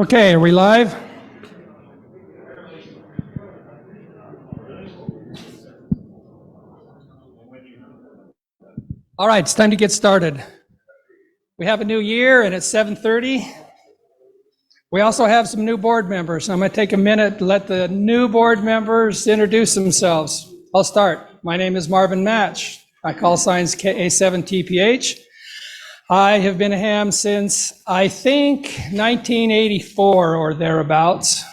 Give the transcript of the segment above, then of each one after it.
Okay, are we live? All right, it's time to get started. We have a new year and it's 7:30. We also have some new board members. I'm going to take a minute to let the new board members introduce themselves. I'll start. My name is Marvin Match. I call signs KA7TPH. I have been a ham since, I think, 1984 or thereabouts.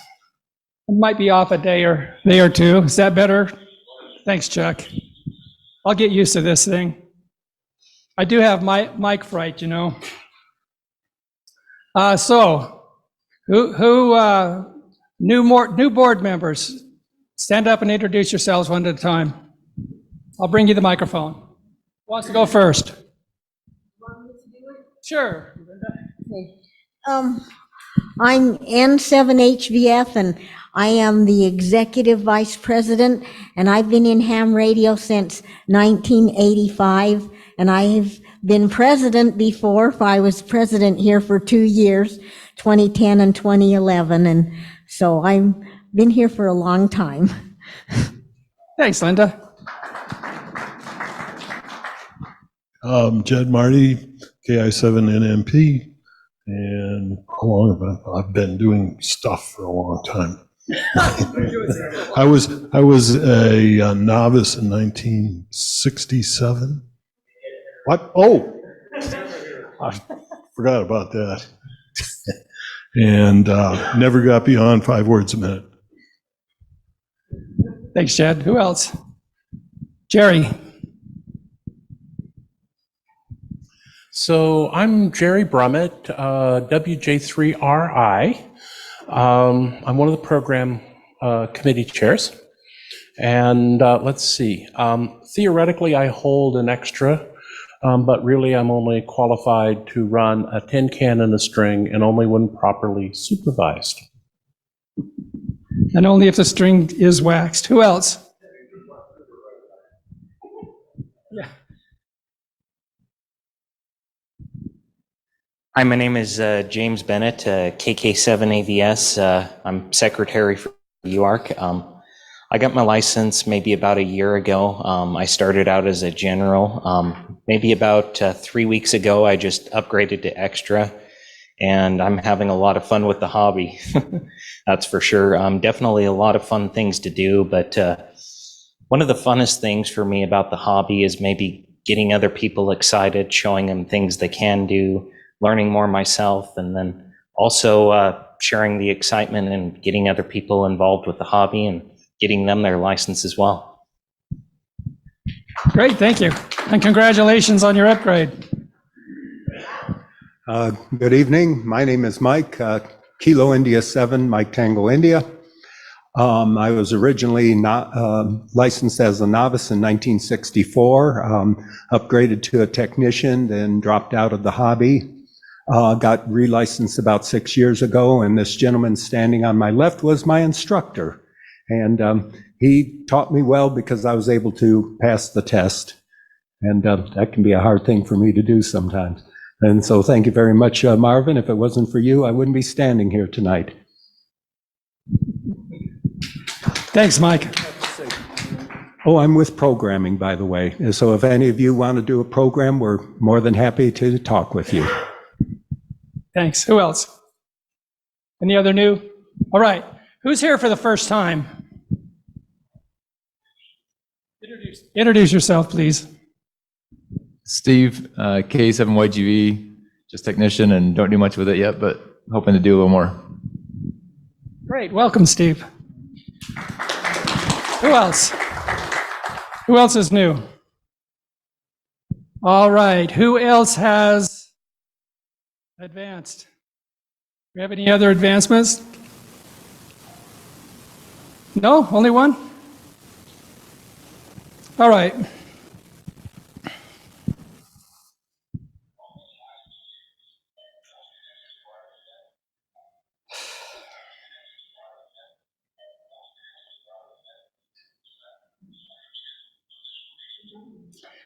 I might be off a day or two. Is that better? Thanks, Chuck. I'll get used to this thing. I do have mic fright, you know. New board members, stand up and introduce yourselves one at a time. I'll bring you the microphone. Who wants to go first? Sure. Okay. I'm N7HVF, and I am the Executive Vice President, and I've been in ham radio since 1985, and I've been president before. I was president here for 2 years, 2010 and 2011, and so I've been here for a long time. Thanks, Linda. Jed Marty, KI7NMP, and how long have I've been doing stuff for a long time. I was a novice in 1967. What? Oh, I forgot about that. And never got beyond 5 words a minute. Thanks, Chad. Who else? Jeri. So I'm Jeri Brummett, WJ3RI. I'm one of the program committee chairs. And let's see, theoretically I hold an extra, but really I'm only qualified to run a tin can and a string, and only when properly supervised. And only if the string is waxed. Who else? Yeah. Hi, my name is James Bennett, KK7AVS. I'm secretary for UARC. I got my license maybe about a year ago. I started out as a general. Maybe about 3 weeks ago, I just upgraded to extra, and I'm having a lot of fun with the hobby. That's for sure. Definitely a lot of fun things to do, but one of the funnest things for me about the hobby is maybe getting other people excited, showing them things they can do, learning more myself, and then also sharing the excitement and getting other people involved with the hobby and getting them their license as well. Great, thank you. And congratulations on your upgrade. Good evening. My name is Mike, Kilo India 7, Mike Tango India. I was originally not licensed as a novice in 1964, upgraded to a technician, then dropped out of the hobby. Got relicensed about 6 years ago, and this gentleman standing on my left was my instructor. And he taught me well because I was able to pass the test. And that can be a hard thing for me to do sometimes. And so thank you very much, Marvin. If it wasn't for you, I wouldn't be standing here tonight. Thanks, Mike. Oh, I'm with programming, by the way. So if any of you want to do a program, we're more than happy to talk with you. Thanks. Who else? Any other new? All right. Who's here for the first time? Introduce yourself, please. Steve, K7YGV, just technician and don't do much with it yet, but hoping to do a little more. Great. Welcome, Steve. Who else? Who else is new? All right. Who else has advanced? Do we have any other advancements? No? Only one? All right.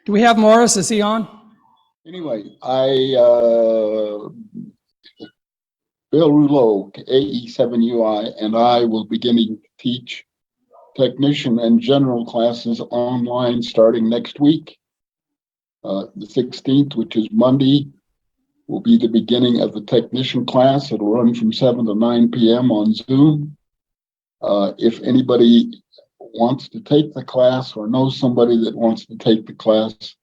Do we have Morris? Is he on? Anyway, Bill Rouleau, AE7UI, and I will be beginning to teach technician and general classes online starting next week. The 16th, which is Monday, will be the beginning of the technician class. It'll run from 7 to 9 p.m. on Zoom. If anybody wants to take the class or knows somebody that wants to take the class,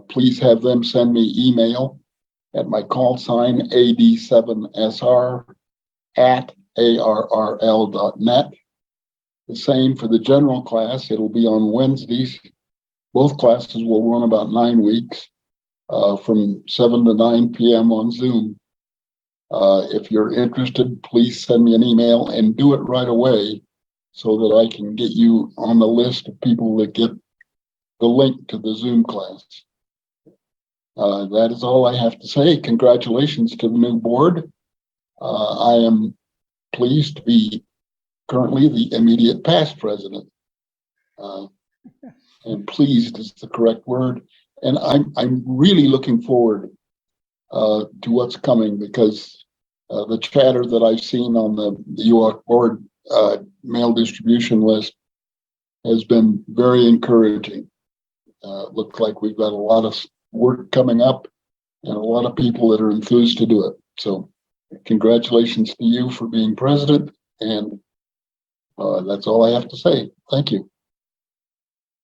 please have them send me email at my call sign ad7sr@arrl.net. The same for the general class. It'll be on Wednesdays. Both classes will run about 9 weeks from 7 to 9 p.m. on Zoom. If you're interested, please send me an email and do it right away so that I can get you on the list of people that get the link to the Zoom class. That is all I have to say. Congratulations to the new board. I am pleased to be currently the immediate past president. And pleased is the correct word. And I'm really looking forward to what's coming, because the chatter that I've seen on the UARC board mail distribution list has been very encouraging. Looks like we've got a lot of work coming up and a lot of people that are enthused to do it. So congratulations to you for being president. And that's all I have to say. Thank you.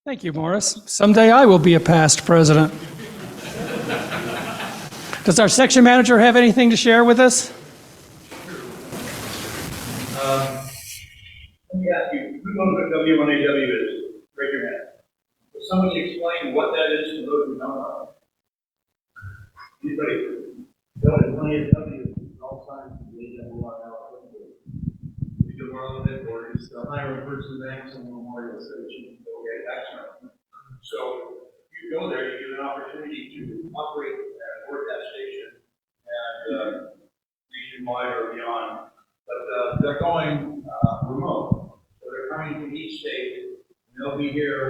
Thank you, Morris. Someday I will be a past president. Does our section manager have anything to share with us? Let me ask you, who knows what W1AW is? Raise your hand. Will somebody explain what that is to those who don't know? Anybody? Bill, there's plenty of W's at all times. We do more on that board. It's the higher person banks and memorial station. So if you go there, you get an opportunity to operate and work that station and nationwide or beyond. But they're going remote. So they're coming from each state, and they'll be here.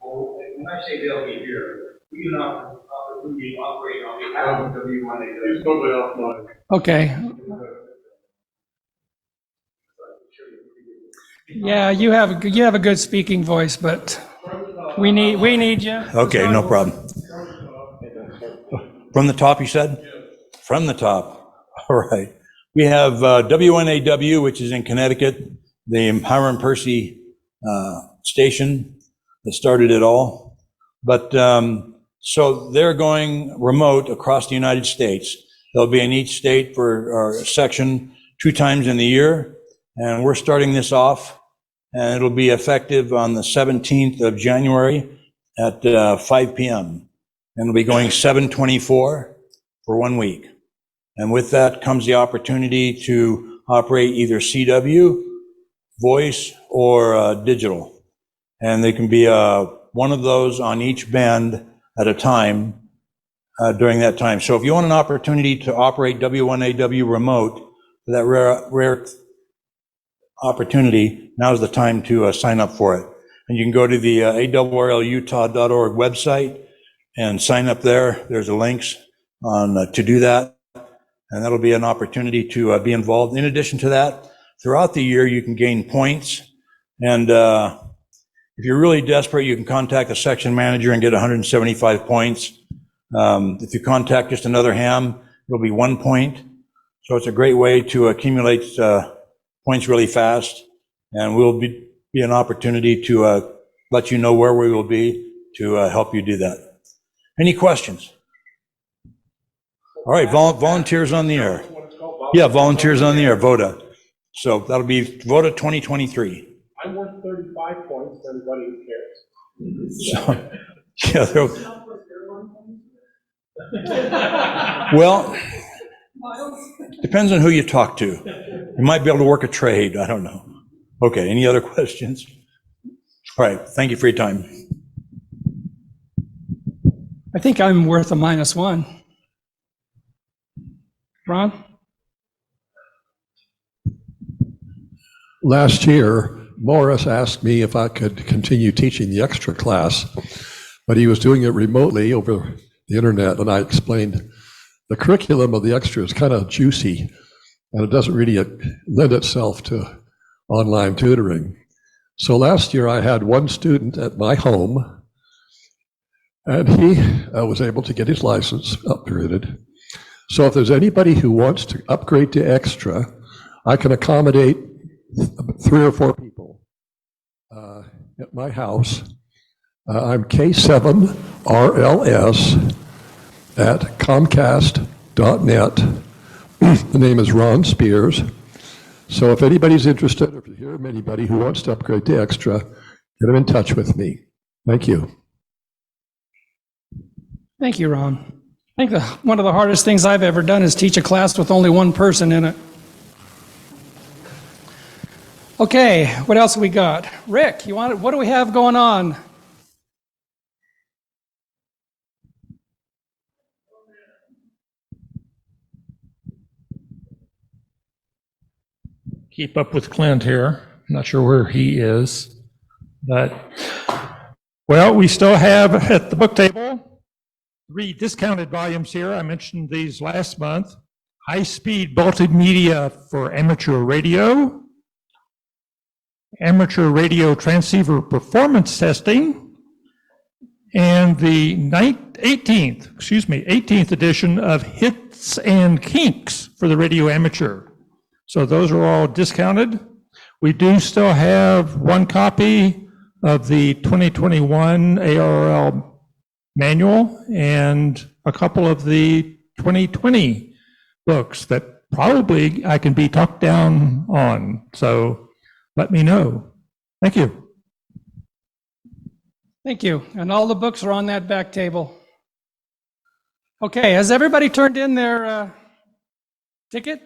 Well, when I say they'll be here, we get an opportunity to operate on behalf of W1AW. Okay. Yeah, you have a good speaking voice, but we need you. Okay, no problem. From the top, you said? From the top. All right. We have W1AW, which is in Connecticut, the Hiram Percy station that started it all. But so they're going remote across the United States. They'll be in each state for our section 2 times in the year. And we're starting this off, and it'll be effective on the 17th of January at 5 p.m. And it'll be going 7/24 for 1 week. And with that comes the opportunity to operate either CW, voice, or digital. And they can be one of those on each band at a time during that time. So if you want an opportunity to operate W1AW remote, that rare opportunity, now's the time to sign up for it. And you can go to the awrlutah.org website and sign up there. There's a links on to do that. And that'll be an opportunity to be involved. In addition to that, throughout the year, you can gain points. And if you're really desperate, you can contact the section manager and get 175 points. If you contact just another ham, it'll be 1 point. So it's a great way to accumulate points really fast. And we'll be an opportunity to let you know where we will be to help you do that. Any questions? All right, volunteers on the air. Yeah, volunteers on the air, VOTA. So that'll be VOTA 2023. I'm worth 35 points to anybody who cares. So, yeah, well, depends on who you talk to. You might be able to work a trade, I don't know. Okay, any other questions? All right, thank you for your time. I think I'm worth a -1. Ron? Last year, Morris asked me if I could continue teaching the extra class, but he was doing it remotely over the internet, and I explained the curriculum of the extra is kind of juicy, and it doesn't really lend itself to online tutoring. So last year I had one student at my home, and he was able to get his license upgraded. So if there's anybody who wants to upgrade to extra, I can accommodate 3 or 4 people at my house. I'm K7RLS at Comcast.net. The name is Ron Spears. So if anybody's interested, or if you hear of anybody who wants to upgrade to extra, get them in touch with me. Thank you. Thank you, Ron. I think one of the hardest things I've ever done is teach a class with only one person in it. Okay, what else have we got? Rick, what do we have going on? Keep up with Clint here. I'm not sure where he is, but, well, we still have at the book table 3 discounted volumes here. I mentioned these last month. High-speed multimedia for amateur radio, amateur radio transceiver performance testing, and the 18th edition of Hits and Kinks for the radio amateur. So those are all discounted. We do still have 1 copy of the 2021 ARRL manual and a couple of the 2020 books that probably I can be talked down on. So let me know. Thank you. Thank you. And all the books are on that back table. Okay, has everybody turned in their ticket?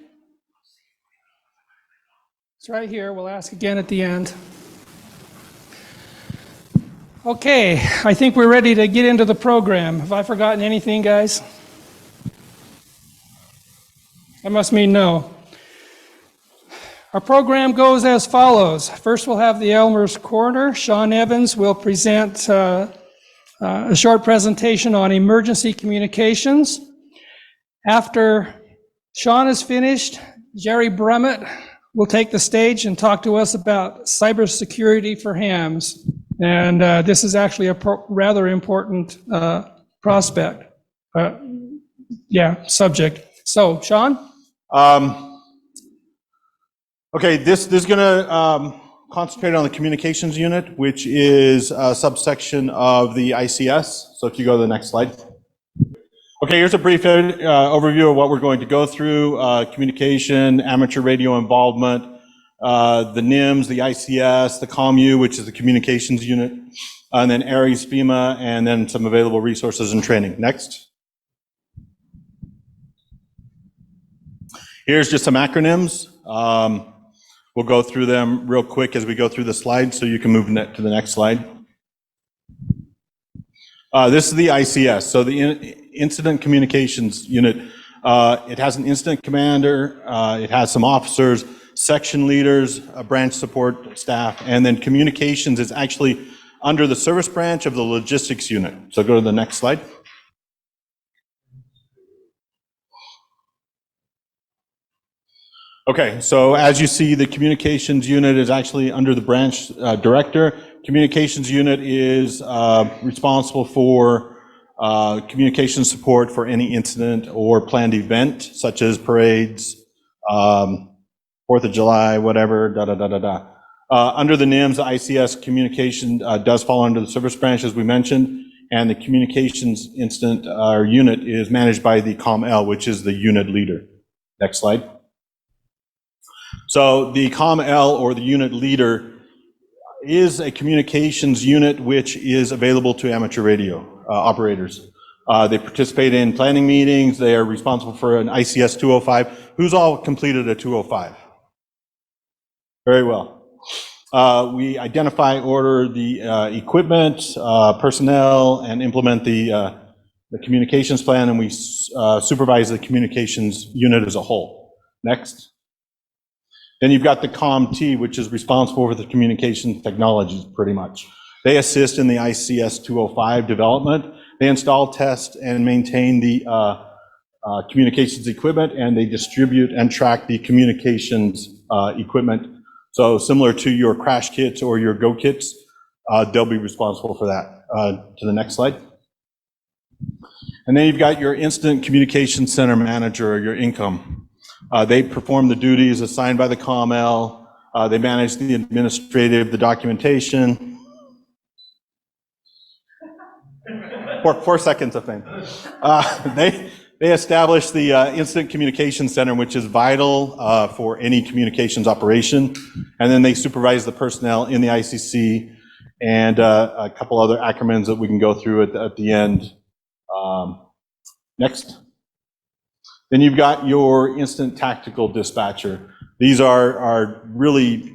It's right here. We'll ask again at the end. Okay, I think we're ready to get into the program. Have I forgotten anything, guys? That must mean no. Our program goes as follows. First, we'll have the Elmer's Corner. Shawn Evans will present a short presentation on emergency communications. After Shawn is finished, Jeri Brummett will take the stage and talk to us about cybersecurity for hams. And this is actually a rather important subject. So, Shawn? Okay, this is going to concentrate on the communications unit, which is a subsection of the ICS. So if you go to the next slide. Okay, here's a brief overview of what we're going to go through. Communication, amateur radio involvement, the NIMS, the ICS, the COMU, which is the communications unit, and then ARES, FEMA, and then some available resources and training. Next. Here's just some acronyms. We'll go through them real quick as we go through the slides, so you can move to the next slide. This is the ICS, so the Incident Communications Unit. It has an incident commander, it has some officers, section leaders, branch support staff, and then communications is actually under the service branch of the logistics unit. So go to the next slide. Okay, so as you see, the communications unit is actually under the branch director. Communications unit is responsible for communication support for any incident or planned event, such as parades, 4th of July, whatever, Under the NIMS, the ICS communication does fall under the service branch, as we mentioned, and the communications incident unit is managed by the COM-L, which is the unit leader. Next slide. So the COM-L, or the unit leader, is a communications unit which is available to amateur radio operators. They participate in planning meetings. They are responsible for an ICS 205. Who's all completed a 205? Very well. We identify, order the equipment, personnel, and implement the communications plan, and we supervise the communications unit as a whole. Next. Then you've got the COM-T, which is responsible for the communication technologies, pretty much. They assist in the ICS 205 development. They install, test, and maintain the communications equipment, and they distribute and track the communications equipment. So similar to your crash kits or your go kits, they'll be responsible for that. To the next slide. And then you've got your Incident Communications Center Manager, or your INCOM. They perform the duties assigned by the COML. They manage the administrative, the documentation. 4 seconds of fame. They establish the Incident Communications Center, which is vital for any communications operation. And then they supervise the personnel in the ICC and a couple other acronyms that we can go through at the end. Next. Then you've got your Incident Tactical Dispatcher. These are really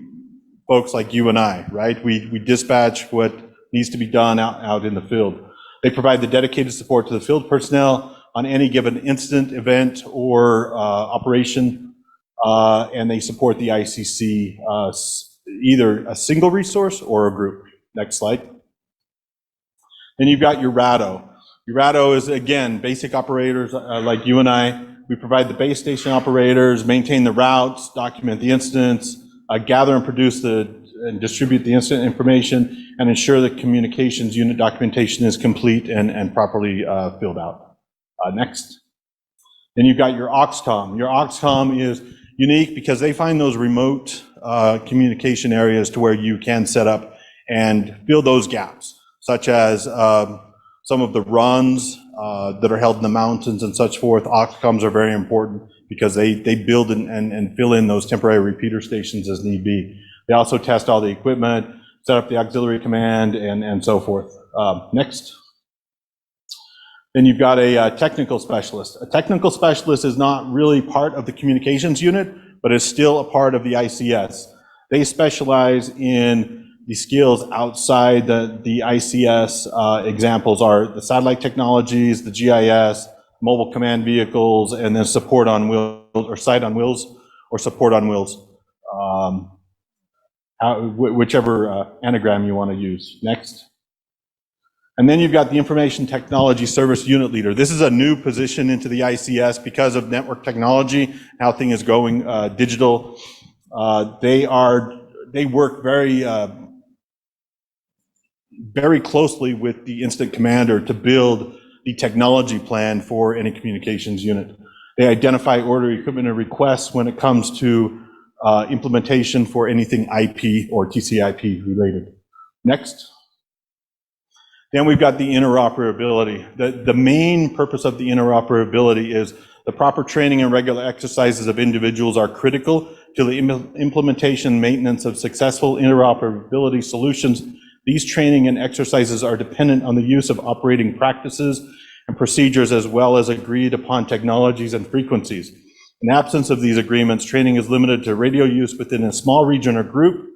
folks like you and I, right? We dispatch what needs to be done out in the field. They provide the dedicated support to the field personnel on any given incident, event, or operation, and they support the ICC, either a single resource or a group. Next slide. Then you've got your RADO. Your RADO is, again, basic operators like you and I. We provide the base station operators, maintain the routes, document the incidents, gather and produce and distribute the incident information, and ensure the communications unit documentation is complete and properly filled out. Next. Then you've got your OXCOM. Your OXCOM is unique because they find those remote communication areas to where you can set up and fill those gaps, such as some of the runs that are held in the mountains and such forth. OXCOMs are very important because they build and fill in those temporary repeater stations as need be. They also test all the equipment, set up the auxiliary command, and so forth. Next. Then you've got a technical specialist. A technical specialist is not really part of the communications unit, but is still a part of the ICS. They specialize in the skills outside the ICS. Examples are the satellite technologies, the GIS, mobile command vehicles, and then support on wheels, or sight on wheels, or support on wheels. Whichever anagram you want to use. Next. And then you've got the Information Technology Service Unit Leader. This is a new position into the ICS because of network technology, how things is going digital. They work very closely with the incident commander to build the technology plan for any communications unit. They identify order, equipment, and requests when it comes to implementation for anything IP or TCP related. Next. Then we've got the interoperability. The main purpose of the interoperability is the proper training and regular exercises of individuals are critical to the implementation and maintenance of successful interoperability solutions. These training and exercises are dependent on the use of operating practices and procedures, as well as agreed upon technologies and frequencies. In absence of these agreements, training is limited to radio use within a small region or group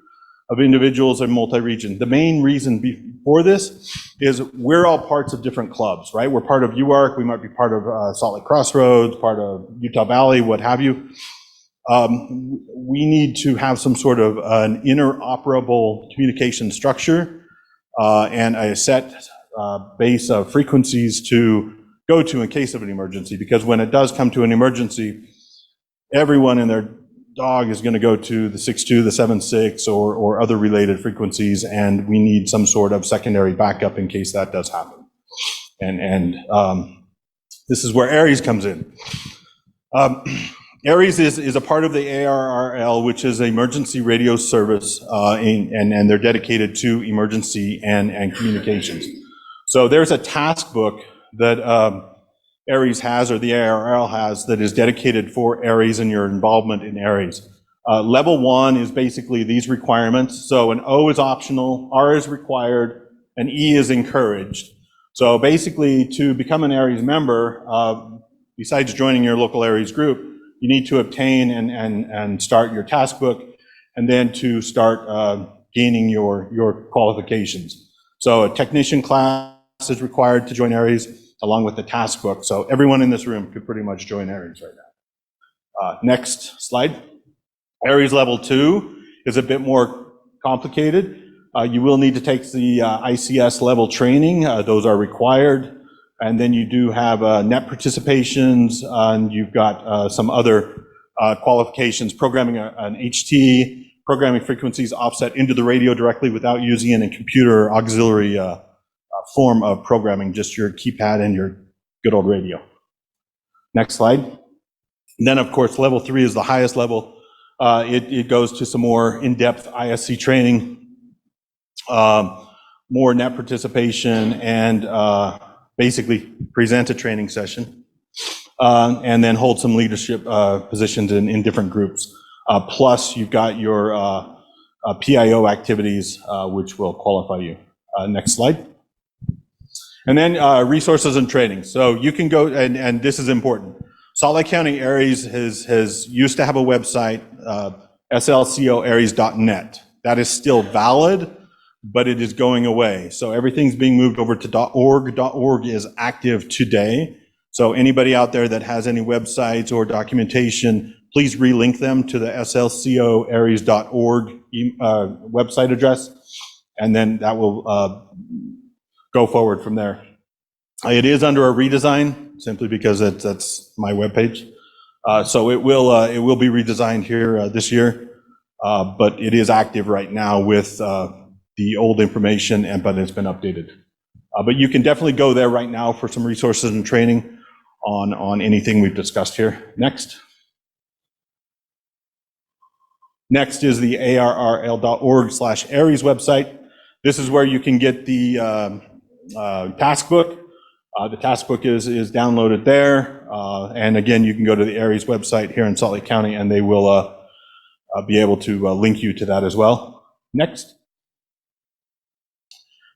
of individuals or multi-region. The main reason for this is we're all parts of different clubs, right? We're part of UARC, we might be part of Salt Lake Crossroads, part of Utah Valley, what have you. We need to have some sort of an interoperable communication structure and a set base of frequencies to go to in case of an emergency, because when it does come to an emergency, everyone and their dog is going to go to the 6.2, the 7.6, or other related frequencies, and we need some sort of secondary backup in case that does happen. And this is where ARES comes in. ARES is a part of the ARRL, which is an emergency radio service, and they're dedicated to emergency and communications. So there's a task book that ARES has, or the ARRL has, that is dedicated for ARES and your involvement in ARES. Level 1 is basically these requirements. So an O is optional, R is required, and E is encouraged. So basically, to become an ARES member, besides joining your local ARES group, you need to obtain and start your task book, and then to start gaining your qualifications. So a technician class is required to join ARES, along with the task book. So everyone in this room could pretty much join ARES right now. Next slide. ARES level 2 is a bit more complicated. You will need to take the ICS level training. Those are required. And then you do have net participations, and you've got some other qualifications, programming an HT, programming frequencies offset into the radio directly without using any computer auxiliary form of programming, just your keypad and your good old radio. Next slide. And then, of course, level 3 is the highest level. It goes to some more in-depth ISC training, more net participation, and basically present a training session, and then hold some leadership positions in different groups. Plus, you've got your PIO activities, which will qualify you. Next slide. And then resources and training. So you can go, and this is important. Salt Lake County Aries has used to have a website, slcoaries.net. That is still valid, but it is going away. So everything's being moved over to .org. .org is active today. So anybody out there that has any websites or documentation, please relink them to the slcoaries.org website address, and then that will go forward from there. It is under a redesign, simply because that's my webpage. So it will be redesigned here this year, but it is active right now with the old information, but it's been updated. But you can definitely go there right now for some resources and training on anything we've discussed here. Next. Next is the arrl.org/Aries website. This is where you can get the task book. The task book is downloaded there. And again, you can go to the Aries website here in Salt Lake County, and they will be able to link you to that as well. Next.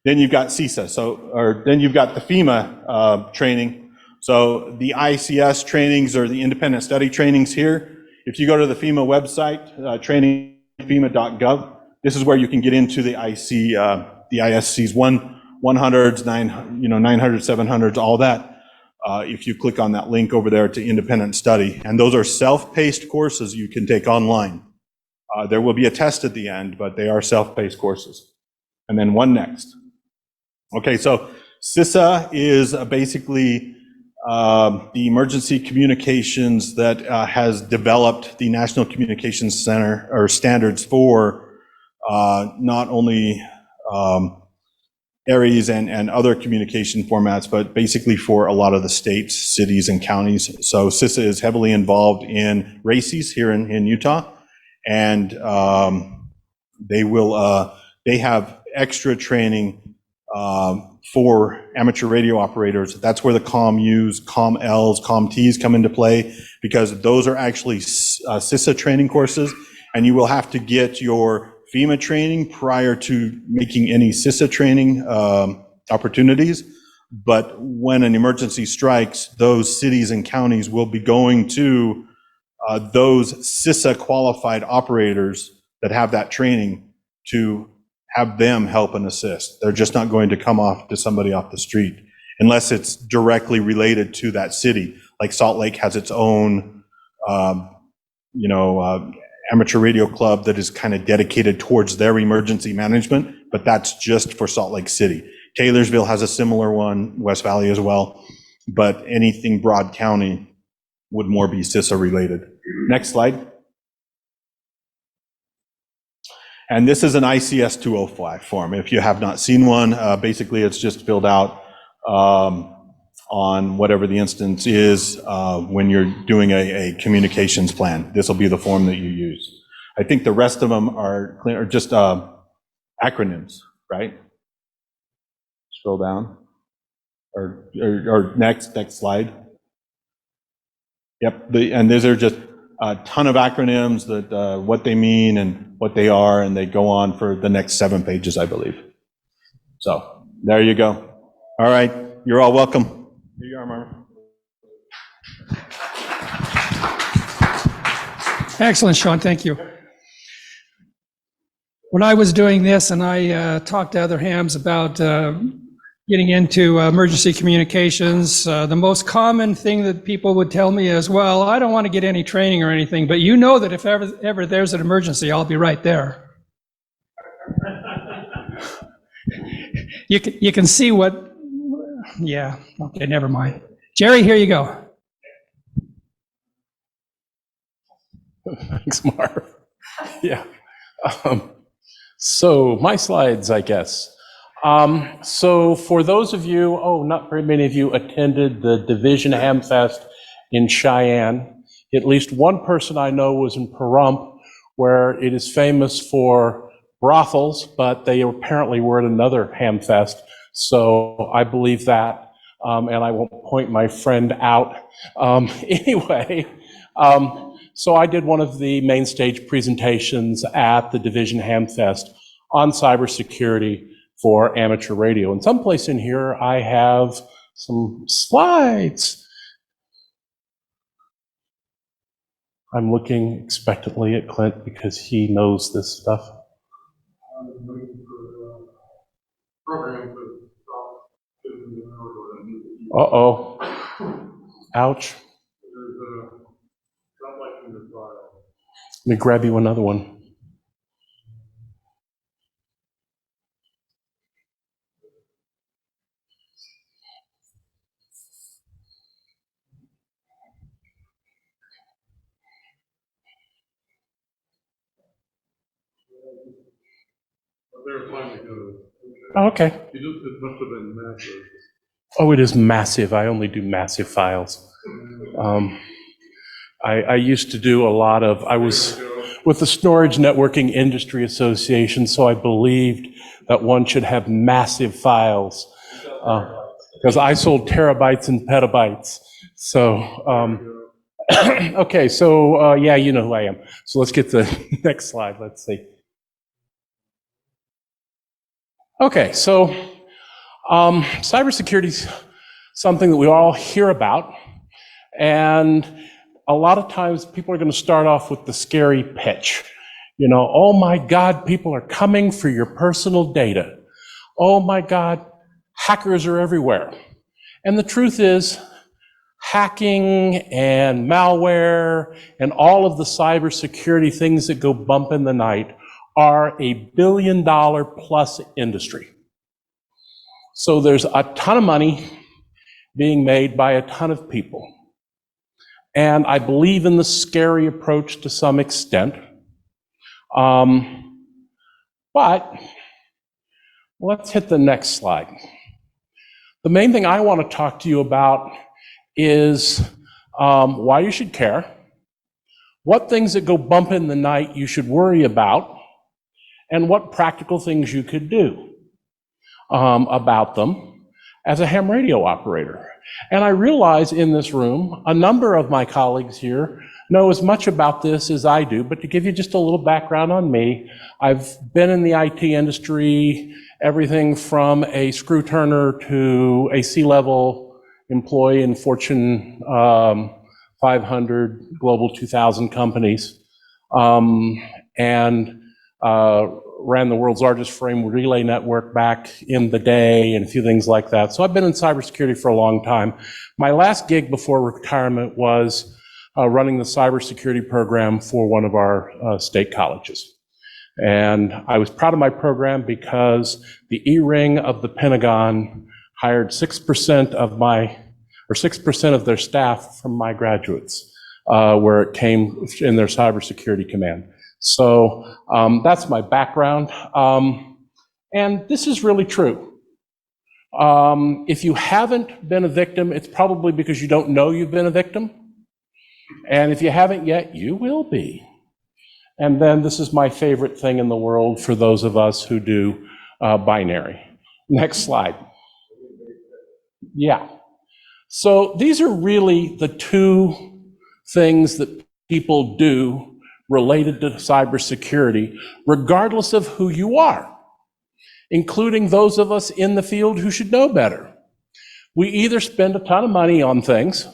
Then you've got CISA. Then you've got the FEMA training. So the ICS trainings or the independent study trainings here. If you go to the FEMA website, training.fema.gov, this is where you can get into the ISCs 100s, 900s, 700s, all that. If you click on that link over there to independent study, and those are self-paced courses you can take online. There will be a test at the end, but they are self-paced courses. And then one next. Okay, so CISA is basically the emergency communications that has developed the National Communications Center or standards for not only Aries and other communication formats, but basically for a lot of the states, cities, and counties. So CISA is heavily involved in RACES here in Utah, and they have extra training for amateur radio operators. That's where the COM-Us, COM-Ls, COM-Ts come into play, because those are actually CISA training courses, and you will have to get your FEMA training prior to making any CISA training opportunities. But when an emergency strikes, those cities and counties will be going to those CISA qualified operators that have that training to have them help and assist. They're just not going to come off to somebody off the street unless it's directly related to that city. Like Salt Lake has its own, amateur radio club that is kind of dedicated towards their emergency management, but that's just for Salt Lake City. Taylorsville has a similar one, West Valley as well, but anything Broad County would more be CISA related. Next slide. And this is an ICS 205 form. If you have not seen one, basically it's just filled out on whatever the instance is when you're doing a communications plan. This will be the form that you use. I think the rest of them are just acronyms, right? Scroll down. Or next slide. Yep, and these are just a ton of acronyms that what they mean and what they are, and they go on for the next 7 pages, I believe. So there you go. All right, you're all welcome. Here you are, Marvin. Excellent, Shawn, thank you. When I was doing this and I talked to other hams about getting into emergency communications, the most common thing that people would tell me is, well, I don't want to get any training or anything, but you know that if ever there's an emergency, I'll be right there. You can see what Yeah, okay, never mind. Jerry, here you go. Thanks, Marv. Yeah. So my slides, I guess. So for those of you, not very many of you attended the Division Hamfest in Cheyenne. At least one person I know was in Pahrump, where it is famous for brothels, but they apparently were at another Hamfest. So I believe that, and I won't point my friend out. Anyway, so I did one of the main stage presentations at the Division Hamfest on cybersecurity for amateur radio. And someplace in here, I have some slides. I'm looking expectantly at Clint because he knows this stuff. Uh-oh. Ouch. Let me grab you another one. Okay. Oh, it is massive. I only do massive files. I used to do a lot of, I was with the Storage Networking Industry Association, so I believed that one should have massive files, because I sold terabytes and petabytes. So, okay, so yeah, you know who I am. So let's get the next slide. Let's see. Okay, so cybersecurity is something that we all hear about, and a lot of times people are going to start off with the scary pitch. You know, oh my God, people are coming for your personal data. Oh my God, hackers are everywhere. And the truth is, hacking and malware and all of the cybersecurity things that go bump in the night are $1 billion plus industry. So there's a ton of money being made by a ton of people. And I believe in the scary approach to some extent. But let's hit the next slide. The main thing I want to talk to you about is why you should care, what things that go bump in the night you should worry about, and what practical things you could do about them as a ham radio operator. And I realize in this room, a number of my colleagues here know as much about this as I do, but to give you just a little background on me, I've been in the IT industry, everything from a screw turner to a C-level employee in Fortune 500, Global 2000 companies, and ran the world's largest frame relay network back in the day and a few things like that. So I've been in cybersecurity for a long time. My last gig before retirement was running the cybersecurity program for one of our state colleges. And I was proud of my program because the E-ring of the Pentagon hired 6% of their staff from my graduates, where it came in their cybersecurity command. So that's my background. And this is really true. If you haven't been a victim, it's probably because you don't know you've been a victim. And if you haven't yet, you will be. And then this is my favorite thing in the world for those of us who do binary. Next slide. Yeah. So these are really the two things that people do related to cybersecurity, regardless of who you are, including those of us in the field who should know better. We either spend a ton of money on things,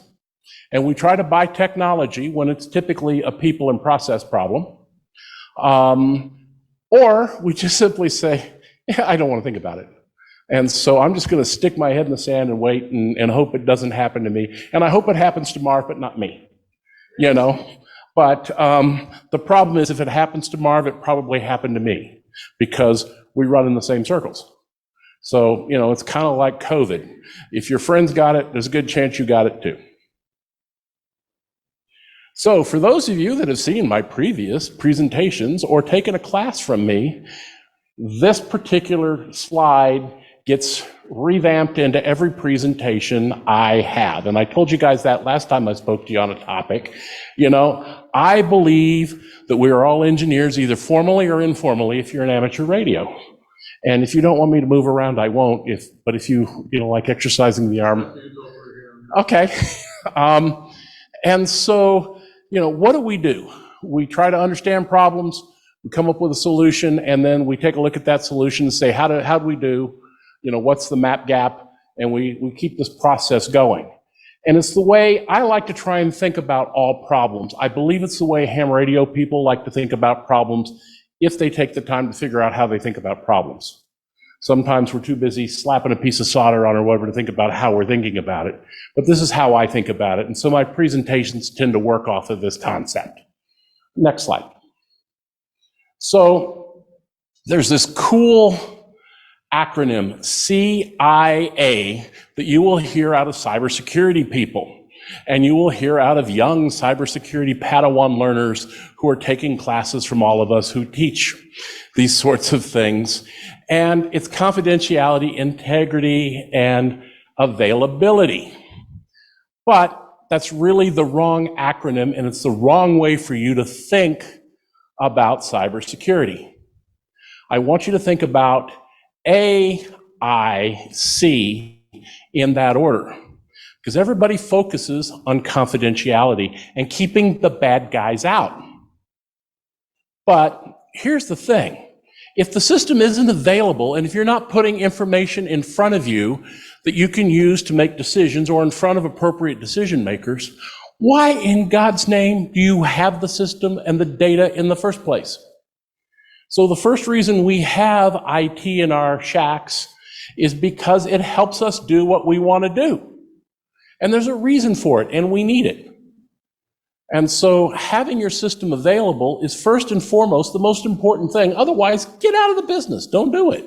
and we try to buy technology when it's typically a people and process problem, or we just simply say, yeah, I don't want to think about it. And so I'm just going to stick my head in the sand and wait and hope it doesn't happen to me. And I hope it happens to Marv, but not me, you know? But the problem is if it happens to Marv, it probably happened to me because we run in the same circles. So, it's kind of like COVID. If your friends got it, there's a good chance you got it too. So for those of you that have seen my previous presentations or taken a class from me, this particular slide gets revamped into every presentation I have. And I told you guys that last time I spoke to you on a topic. I believe that we are all engineers, either formally or informally, if you're an amateur radio. And if you don't want me to move around, I won't. But if you like exercising the arm. Okay. And so, what do? We try to understand problems, we come up with a solution, and then we take a look at that solution and say, how do we do? What's the map gap? And we keep this process going. And it's the way I like to try and think about all problems. I believe it's the way ham radio people like to think about problems if they take the time to figure out how they think about problems. Sometimes we're too busy slapping a piece of solder on or whatever to think about how we're thinking about it. But this is how I think about it. And so my presentations tend to work off of this concept. Next slide. So there's this cool acronym, CIA, that you will hear out of cybersecurity people. And you will hear out of young cybersecurity Padawan learners who are taking classes from all of us who teach these sorts of things. And it's confidentiality, integrity, and availability. But that's really the wrong acronym, and it's the wrong way for you to think about cybersecurity. I want you to think about AIC in that order, because everybody focuses on confidentiality and keeping the bad guys out. But here's the thing. If the system isn't available, and if you're not putting information in front of you that you can use to make decisions or in front of appropriate decision makers, why in God's name do you have the system and the data in the first place? So the first reason we have IT in our shacks is because it helps us do what we want to do. And there's a reason for it, and we need it. And so having your system available is first and foremost the most important thing. Otherwise, get out of the business. Don't do it.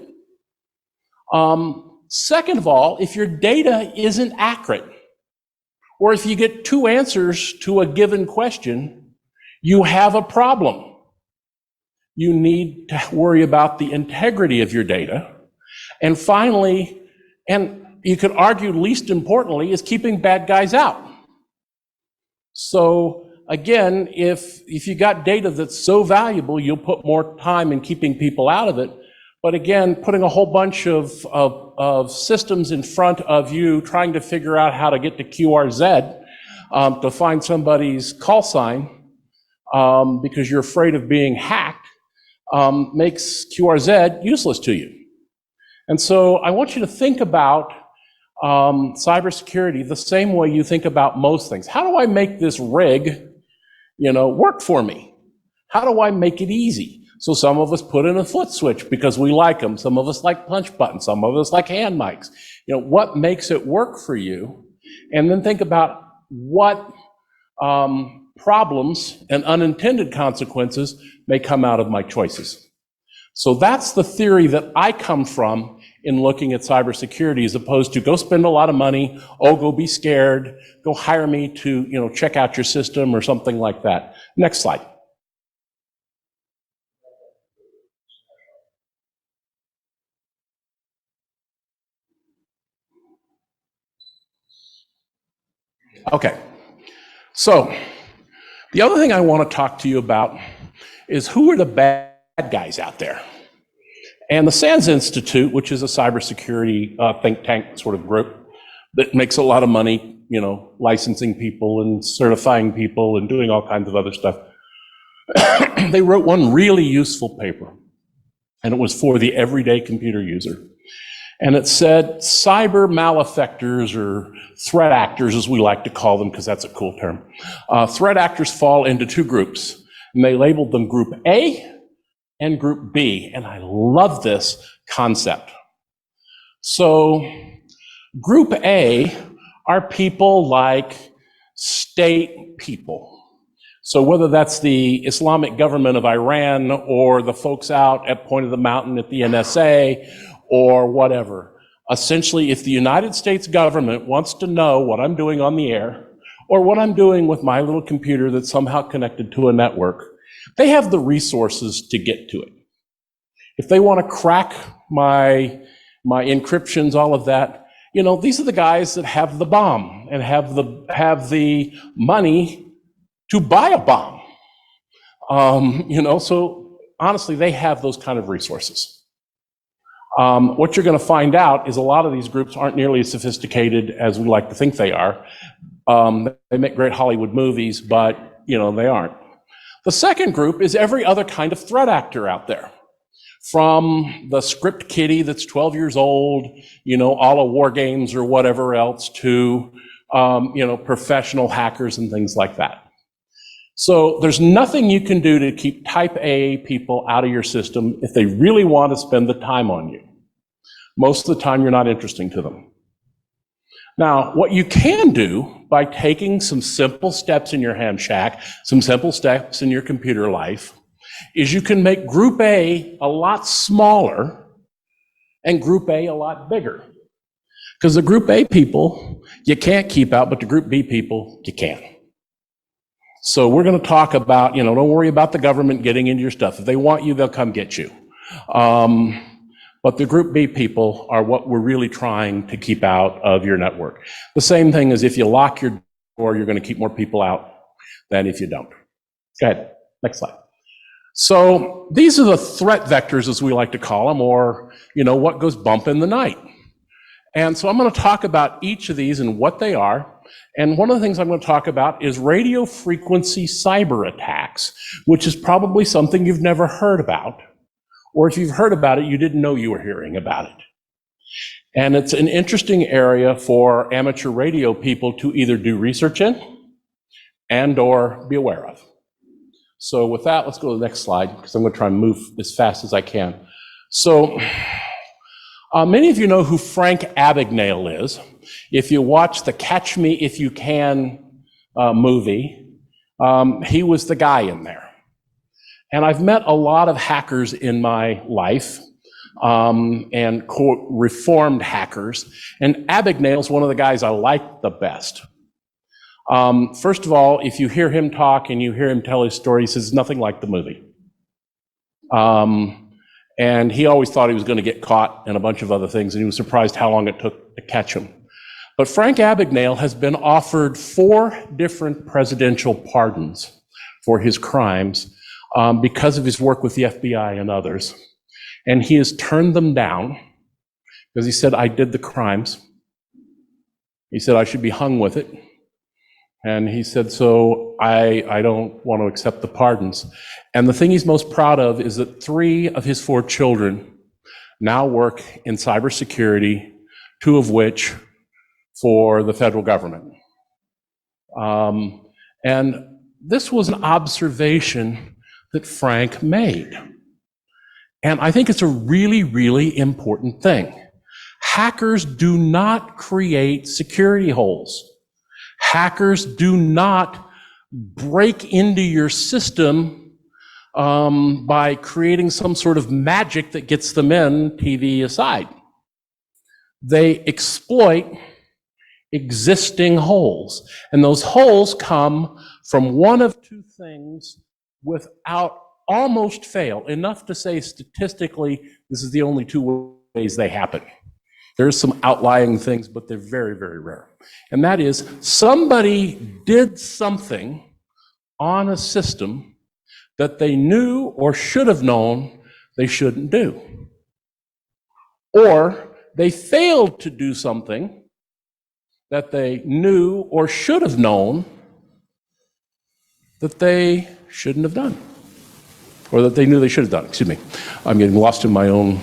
Second of all, if your data isn't accurate, or if you get two answers to a given question, you have a problem. You need to worry about the integrity of your data. And finally, and you could argue least importantly, is keeping bad guys out. So again, if you got data that's so valuable, you'll put more time in keeping people out of it. But again, putting a whole bunch of systems in front of you, trying to figure out how to get to QRZ to find somebody's call sign because you're afraid of being hacked, makes QRZ useless to you. And so I want you to think about cybersecurity the same way you think about most things. How do I make this rig, work for me? How do I make it easy? So some of us put in a foot switch because we like them. Some of us like punch buttons. Some of us like hand mics. What makes it work for you? And then think about what problems and unintended consequences may come out of my choices. So that's the theory that I come from in looking at cybersecurity, as opposed to go spend a lot of money, go be scared, go hire me to, check out your system or something like that. Next slide. Okay. So the other thing I want to talk to you about is who are the bad guys out there? And the SANS Institute, which is a cybersecurity think tank sort of group that makes a lot of money, licensing people and certifying people and doing all kinds of other stuff. They wrote one really useful paper, and it was for the everyday computer user. And it said cyber malefactors, or threat actors as we like to call them because that's a cool term. Threat actors fall into two groups, and they labeled them Group A and Group B, and I love this concept. So Group A are people like state people. So whether that's the Islamic government of Iran or the folks out at Point of the Mountain at the NSA or whatever. Essentially, if the United States government wants to know what I'm doing on the air, or what I'm doing with my little computer that's somehow connected to a network, they have the resources to get to it. If they want to crack my encryptions, all of that, you know, these are the guys that have the bomb and have the money to buy a bomb. You know, so honestly, they have those kind of resources. What you're going to find out is a lot of these groups aren't nearly as sophisticated as we like to think they are. They make great Hollywood movies, but, you know, they aren't. The second group is every other kind of threat actor out there. From the script kiddie that's 12 years old, you know, all of war games or whatever else, to, you know, professional hackers and things like that. So there's nothing you can do to keep type A people out of your system if they really want to spend the time on you. Most of the time, you're not interesting to them. Now, what you can do by taking some simple steps in your ham shack, some simple steps in your computer life, is you can make Group A a lot smaller and Group A a lot bigger. Because the Group A people, you can't keep out, but the Group B people, you can. So we're going to talk about, you know, don't worry about the government getting into your stuff. If they want you, they'll come get you. But the Group B people are what we're really trying to keep out of your network. The same thing as if you lock your door, you're going to keep more people out than if you don't. Go ahead, next slide. So these are the threat vectors, as we like to call them, or, you know, what goes bump in the night. And so I'm going to talk about each of these and what they are. And one of the things I'm going to talk about is radio frequency cyber attacks, which is probably something you've never heard about. Or if you've heard about it, you didn't know you were hearing about it. And it's an interesting area for amateur radio people to either do research in and or be aware of. So with that, let's go to the next slide, because I'm going to try and move as fast as I can. So many of you know who Frank Abagnale is. If you watch the Catch Me If You Can movie, he was the guy in there. And I've met a lot of hackers in my life, and quote, reformed hackers. And Abagnale's one of the guys I like the best. First of all, if you hear him talk and you hear him tell his story, he says nothing like the movie. And he always thought he was going to get caught and a bunch of other things, and he was surprised how long it took to catch him. But Frank Abagnale has been offered 4 different presidential pardons for his crimes because of his work with the FBI and others. And he has turned them down because he said, I did the crimes. He said, I should be hung with it. And he said, so I don't want to accept the pardons. And the thing he's most proud of is that 3 of his 4 children now work in cybersecurity, 2 of which for the federal government. And this was an observation that Frank made. And I think it's a really, really important thing. Hackers do not create security holes. Hackers do not break into your system by creating some sort of magic that gets them in, TV aside. They exploit existing holes. And those holes come from one of 2 things without almost fail, enough to say statistically, this is the only 2 ways they happen. There's some outlying things, but they're very, very rare. And that is somebody did something on a system that they knew or should have known they shouldn't do. Or they failed to do something that they knew or should have known that they shouldn't have done. Or that they knew they should have done, excuse me. I'm getting lost in my own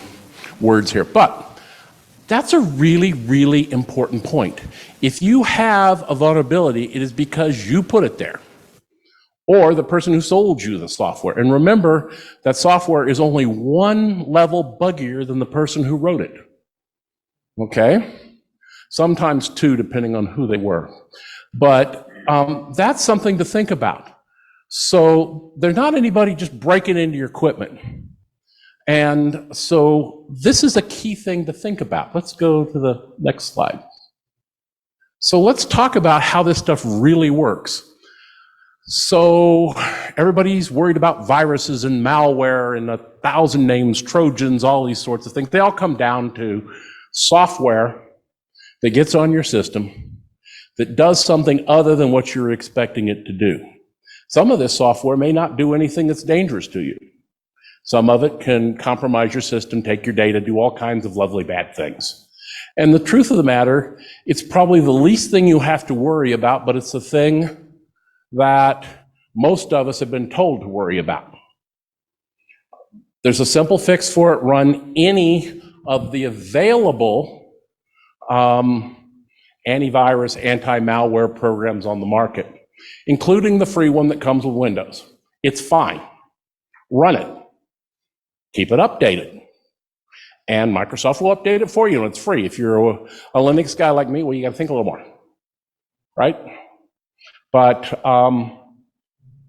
words here. But that's a really, really important point. If you have a vulnerability, it is because you put it there, or the person who sold you the software. And remember, that software is only 1 level buggier than the person who wrote it. Okay? Sometimes 2, depending on who they were. But that's something to think about. So there's not anybody just breaking into your equipment And so this is a key thing to think about. Let's go to the next slide. So let's talk about how this stuff really works. So everybody's worried about viruses and malware and 1,000 names, Trojans, all these sorts of things. They all come down to software that gets on your system that does something other than what you're expecting it to do. Some of this software may not do anything that's dangerous to you. Some of it can compromise your system, take your data, do all kinds of lovely bad things. And the truth of the matter, it's probably the least thing you have to worry about, but it's the thing that most of us have been told to worry about. There's a simple fix for it. Run any of the available antivirus, anti-malware programs on the market, including the free one that comes with Windows. It's fine. Run it. Keep it updated. And Microsoft will update it for you, and it's free. If you're a Linux guy like me, well, you got to think a little more, right? But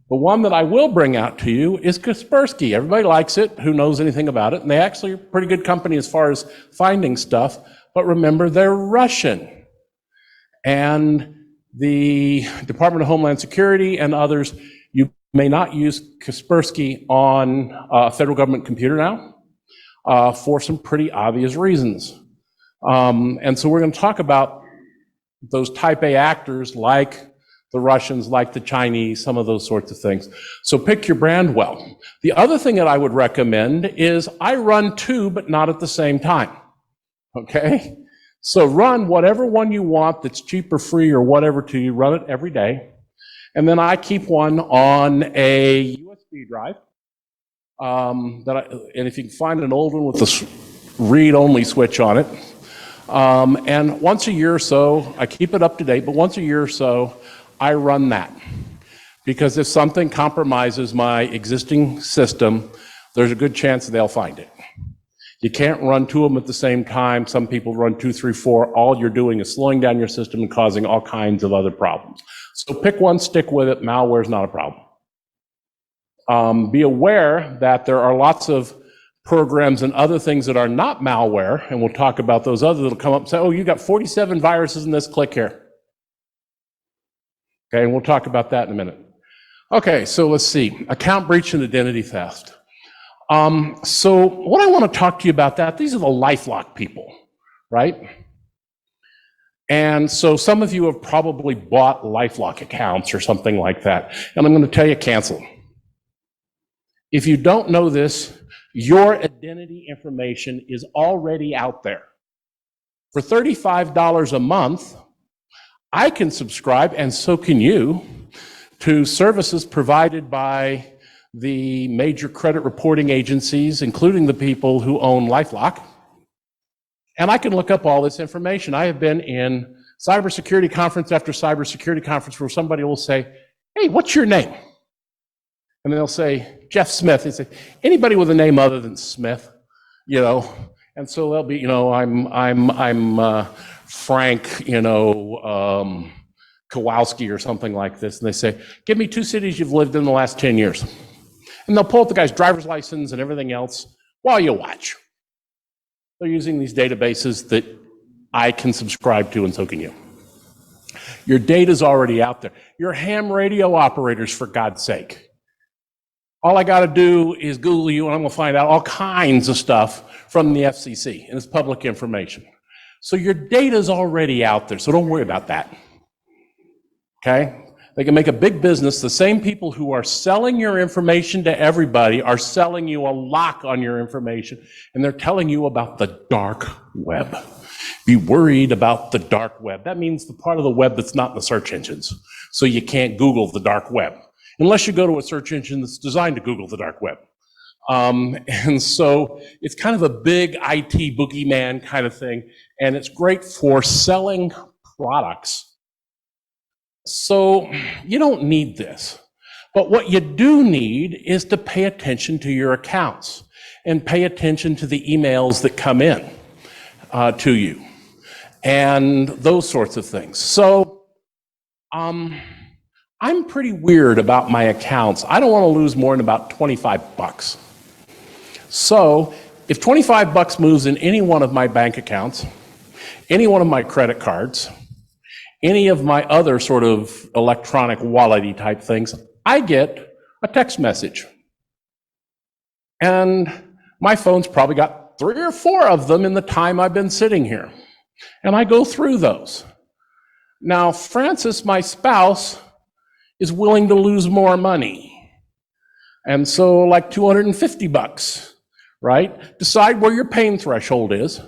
the one that I will bring out to you is Kaspersky. Everybody likes it, who knows anything about it, and they actually are a pretty good company as far as finding stuff. But remember, they're Russian. And the Department of Homeland Security and others, you may not use Kaspersky on a federal government computer now for some pretty obvious reasons. And so we're going to talk about those type A actors like the Russians, like the Chinese, some of those sorts of things. So pick your brand well. The other thing that I would recommend is I run two, but not at the same time, okay? So run whatever one you want that's cheap or free or whatever to you, run it every day. And then I keep one on a USB drive. And if you can find an old one with the read-only switch on it. And once a year or so, I keep it up to date, but once a year or so, I run that. Because if something compromises my existing system, there's a good chance that they'll find it. You can't run two of them at the same time. Some people run 2, 3, 4. All you're doing is slowing down your system and causing all kinds of other problems. So pick one, stick with it. Malware is not a problem. Be aware that there are lots of programs and other things that are not malware, and we'll talk about those others that'll come up and say, oh, you got 47 viruses in this, click here. Okay, and we'll talk about that in a minute. Okay, so let's see. Account breach and identity theft. So what I want to talk to you about that, these are the LifeLock people, right? And so some of you have probably bought LifeLock accounts or something like that. And I'm going to tell you, cancel. If you don't know this, your identity information is already out there. For $35 a month, I can subscribe, and so can you, to services provided by the major credit reporting agencies, including the people who own LifeLock. And I can look up all this information. I have been in cybersecurity conference after cybersecurity conference where somebody will say, hey, what's your name? And they'll say, Jeff Smith. They say, anybody with a name other than Smith, you know? And so they'll be, you know, I'm Frank, you know, Kowalski or something like this. And they say, give me 2 cities you've lived in the last 10 years. And they'll pull up the guy's driver's license and everything else while you watch. They're using these databases that I can subscribe to, and so can you. Your data's already out there. Your ham radio operators, for God's sake. All I got to do is Google you, and I'm going to find out all kinds of stuff from the FCC, and it's public information. So your data's already out there, so don't worry about that. Okay? They can make a big business. The same people who are selling your information to everybody are selling you a lock on your information, and they're telling you about the dark web. Be worried about the dark web. That means the part of the web that's not in the search engines. So you can't Google the dark web, unless you go to a search engine that's designed to Google the dark web. And so it's kind of a big IT boogeyman kind of thing, and it's great for selling products. So you don't need this. But what you do need is to pay attention to your accounts and pay attention to the emails that come in to you and those sorts of things. So I'm pretty weird about my accounts. I don't want to lose more than about $25. So if 25 bucks moves in any one of my bank accounts, any one of my credit cards, any of my other sort of electronic wallet-y type things, I get a text message. And my phone's probably got 3 or 4 of them in the time I've been sitting here. And I go through those. Now, Frances, my spouse, is willing to lose more money. And so like 250 bucks, right? Decide where your pain threshold is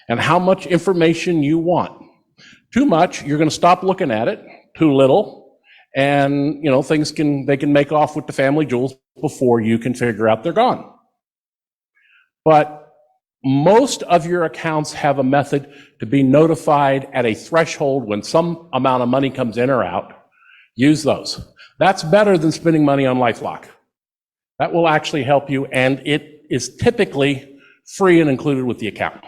and how much information you want. Too much, you're going to stop looking at it. Too little, and they can make off with the family jewels before you can figure out they're gone. But most of your accounts have a method to be notified at a threshold when some amount of money comes in or out. Use those. That's better than spending money on LifeLock. That will actually help you, and it is typically free and included with the account.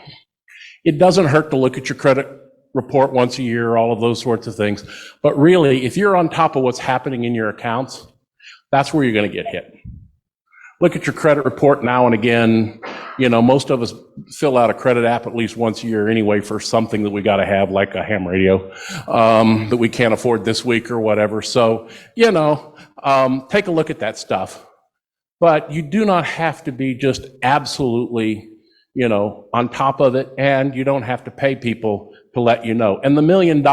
It doesn't hurt to look at your credit report once a year, all of those sorts of things. But really, if you're on top of what's happening in your accounts, that's where you're going to get hit. Look at your credit report now and again. Most of us fill out a credit app at least once a year anyway for something that we got to have, like a ham radio, that we can't afford this week or whatever. So, take a look at that stuff. But you do not have to be just absolutely, on top of it, and you don't have to pay people to let you know. And the $1 million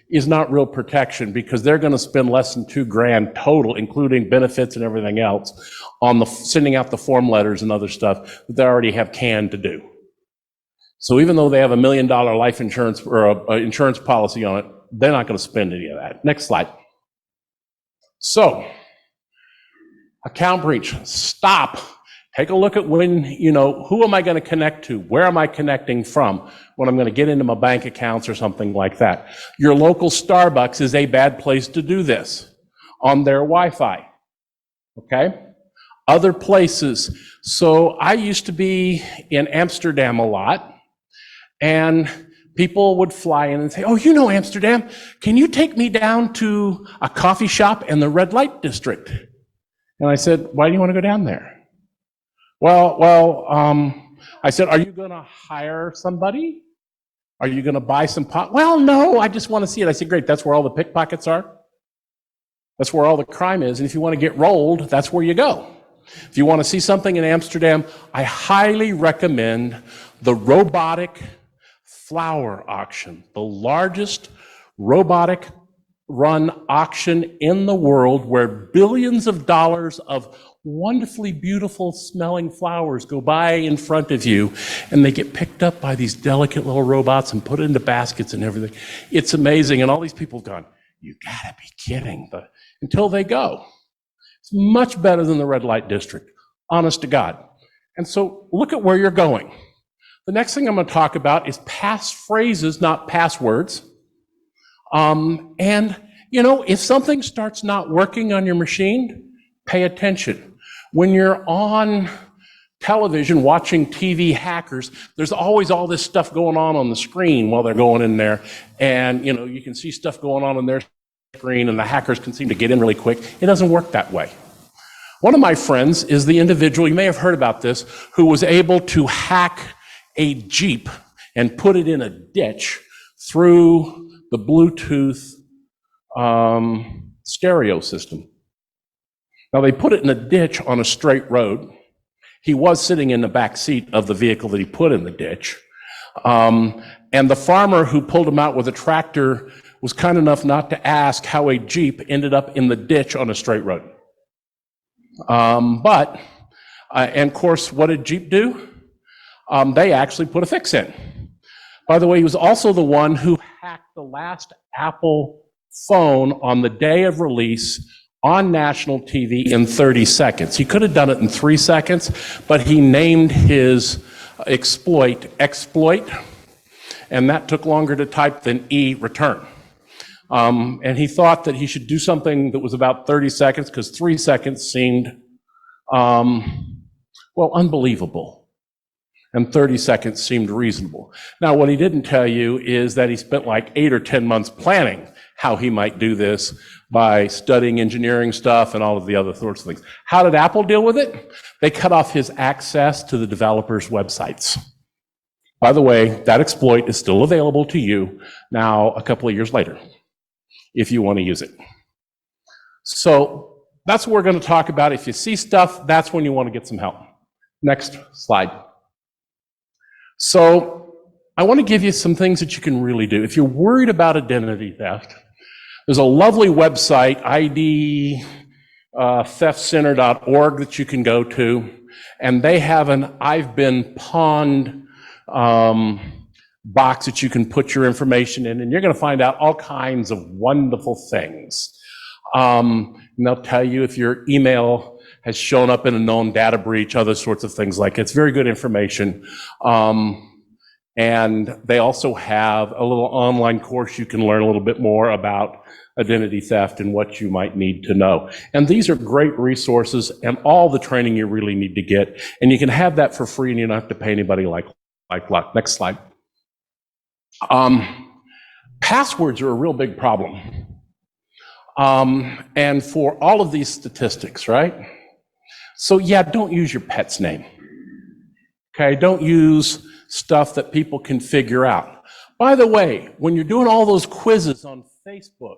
is not real protection, because they're going to spend less than $2,000 total, including benefits and everything else, on sending out the form letters and other stuff that they already have canned to do. So even though they have $1 million life insurance or a insurance policy on it, they're not going to spend any of that. Next slide. So, account breach. Stop. Take a look at when, who am I going to connect to? Where am I connecting from when I'm going to get into my bank accounts or something like that? Your local Starbucks is a bad place to do this on their Wi-Fi. Okay? Other places. So I used to be in Amsterdam a lot, and people would fly in and say, "Oh, Amsterdam, can you take me down to a coffee shop in the red light district?" And I said, "Why do you want to go down there?" I said, "Are you going to hire somebody? Are you going to buy some pot?" "Well, no, I just want to see it." I said, "Great, that's where all the pickpockets are. That's where all the crime is. And if you want to get rolled, that's where you go. If you want to see something in Amsterdam, I highly recommend the robotic flower auction, the largest robotic run auction in the world, where billions of dollars of wonderfully beautiful smelling flowers go by in front of you, and they get picked up by these delicate little robots and put into baskets and everything. It's amazing. And all these people have gone, "You gotta be kidding," but until they go. It's much better than the red light district, honest to God. And so look at where you're going. The next thing I'm going to talk about is passphrases, not passwords. If something starts not working on your machine, pay attention. When you're on television watching TV hackers, there's always all this stuff going on the screen while they're going in there. And, you can see stuff going on their screen, and the hackers can seem to get in really quick. It doesn't work that way. One of my friends is the individual, you may have heard about this, who was able to hack a Jeep and put it in a ditch through the Bluetooth stereo system. Now, they put it in a ditch on a straight road. He was sitting in the back seat of the vehicle that he put in the ditch. And the farmer who pulled him out with a tractor was kind enough not to ask how a Jeep ended up in the ditch on a straight road. And of course, what did Jeep do? They actually put a fix in. By the way, he was also the one who hacked the last Apple phone on the day of release on national TV in 30 seconds. He could have done it in 3 seconds, but he named his exploit, and that took longer to type than return. And he thought that he should do something that was about 30 seconds, because 3 seconds seemed, unbelievable. And 30 seconds seemed reasonable. Now, what he didn't tell you is that he spent like 8 or 10 months planning how he might do this by studying engineering stuff and all of the other sorts of things. How did Apple deal with it? They cut off his access to the developers' websites. By the way, that exploit is still available to you now a couple of years later, if you want to use it. So that's what we're going to talk about. If you see stuff, that's when you want to get some help. Next slide. So I want to give you some things that you can really do. If you're worried about identity theft, there's a lovely website, idtheftcenter.org, that you can go to, and they have an I've been pawned box that you can put your information in, and you're going to find out all kinds of wonderful things. And they'll tell you if your email has shown up in a known data breach, other sorts of things like it. It's very good information. And they also have a little online course you can learn a little bit more about identity theft and what you might need to know. And these are great resources and all the training you really need to get. And you can have that for free and you don't have to pay anybody like luck. Next slide. Passwords are a real big problem. And for all of these statistics, right? So yeah, don't use your pet's name. Okay, don't use stuff that people can figure out. By the way, when you're doing all those quizzes on Facebook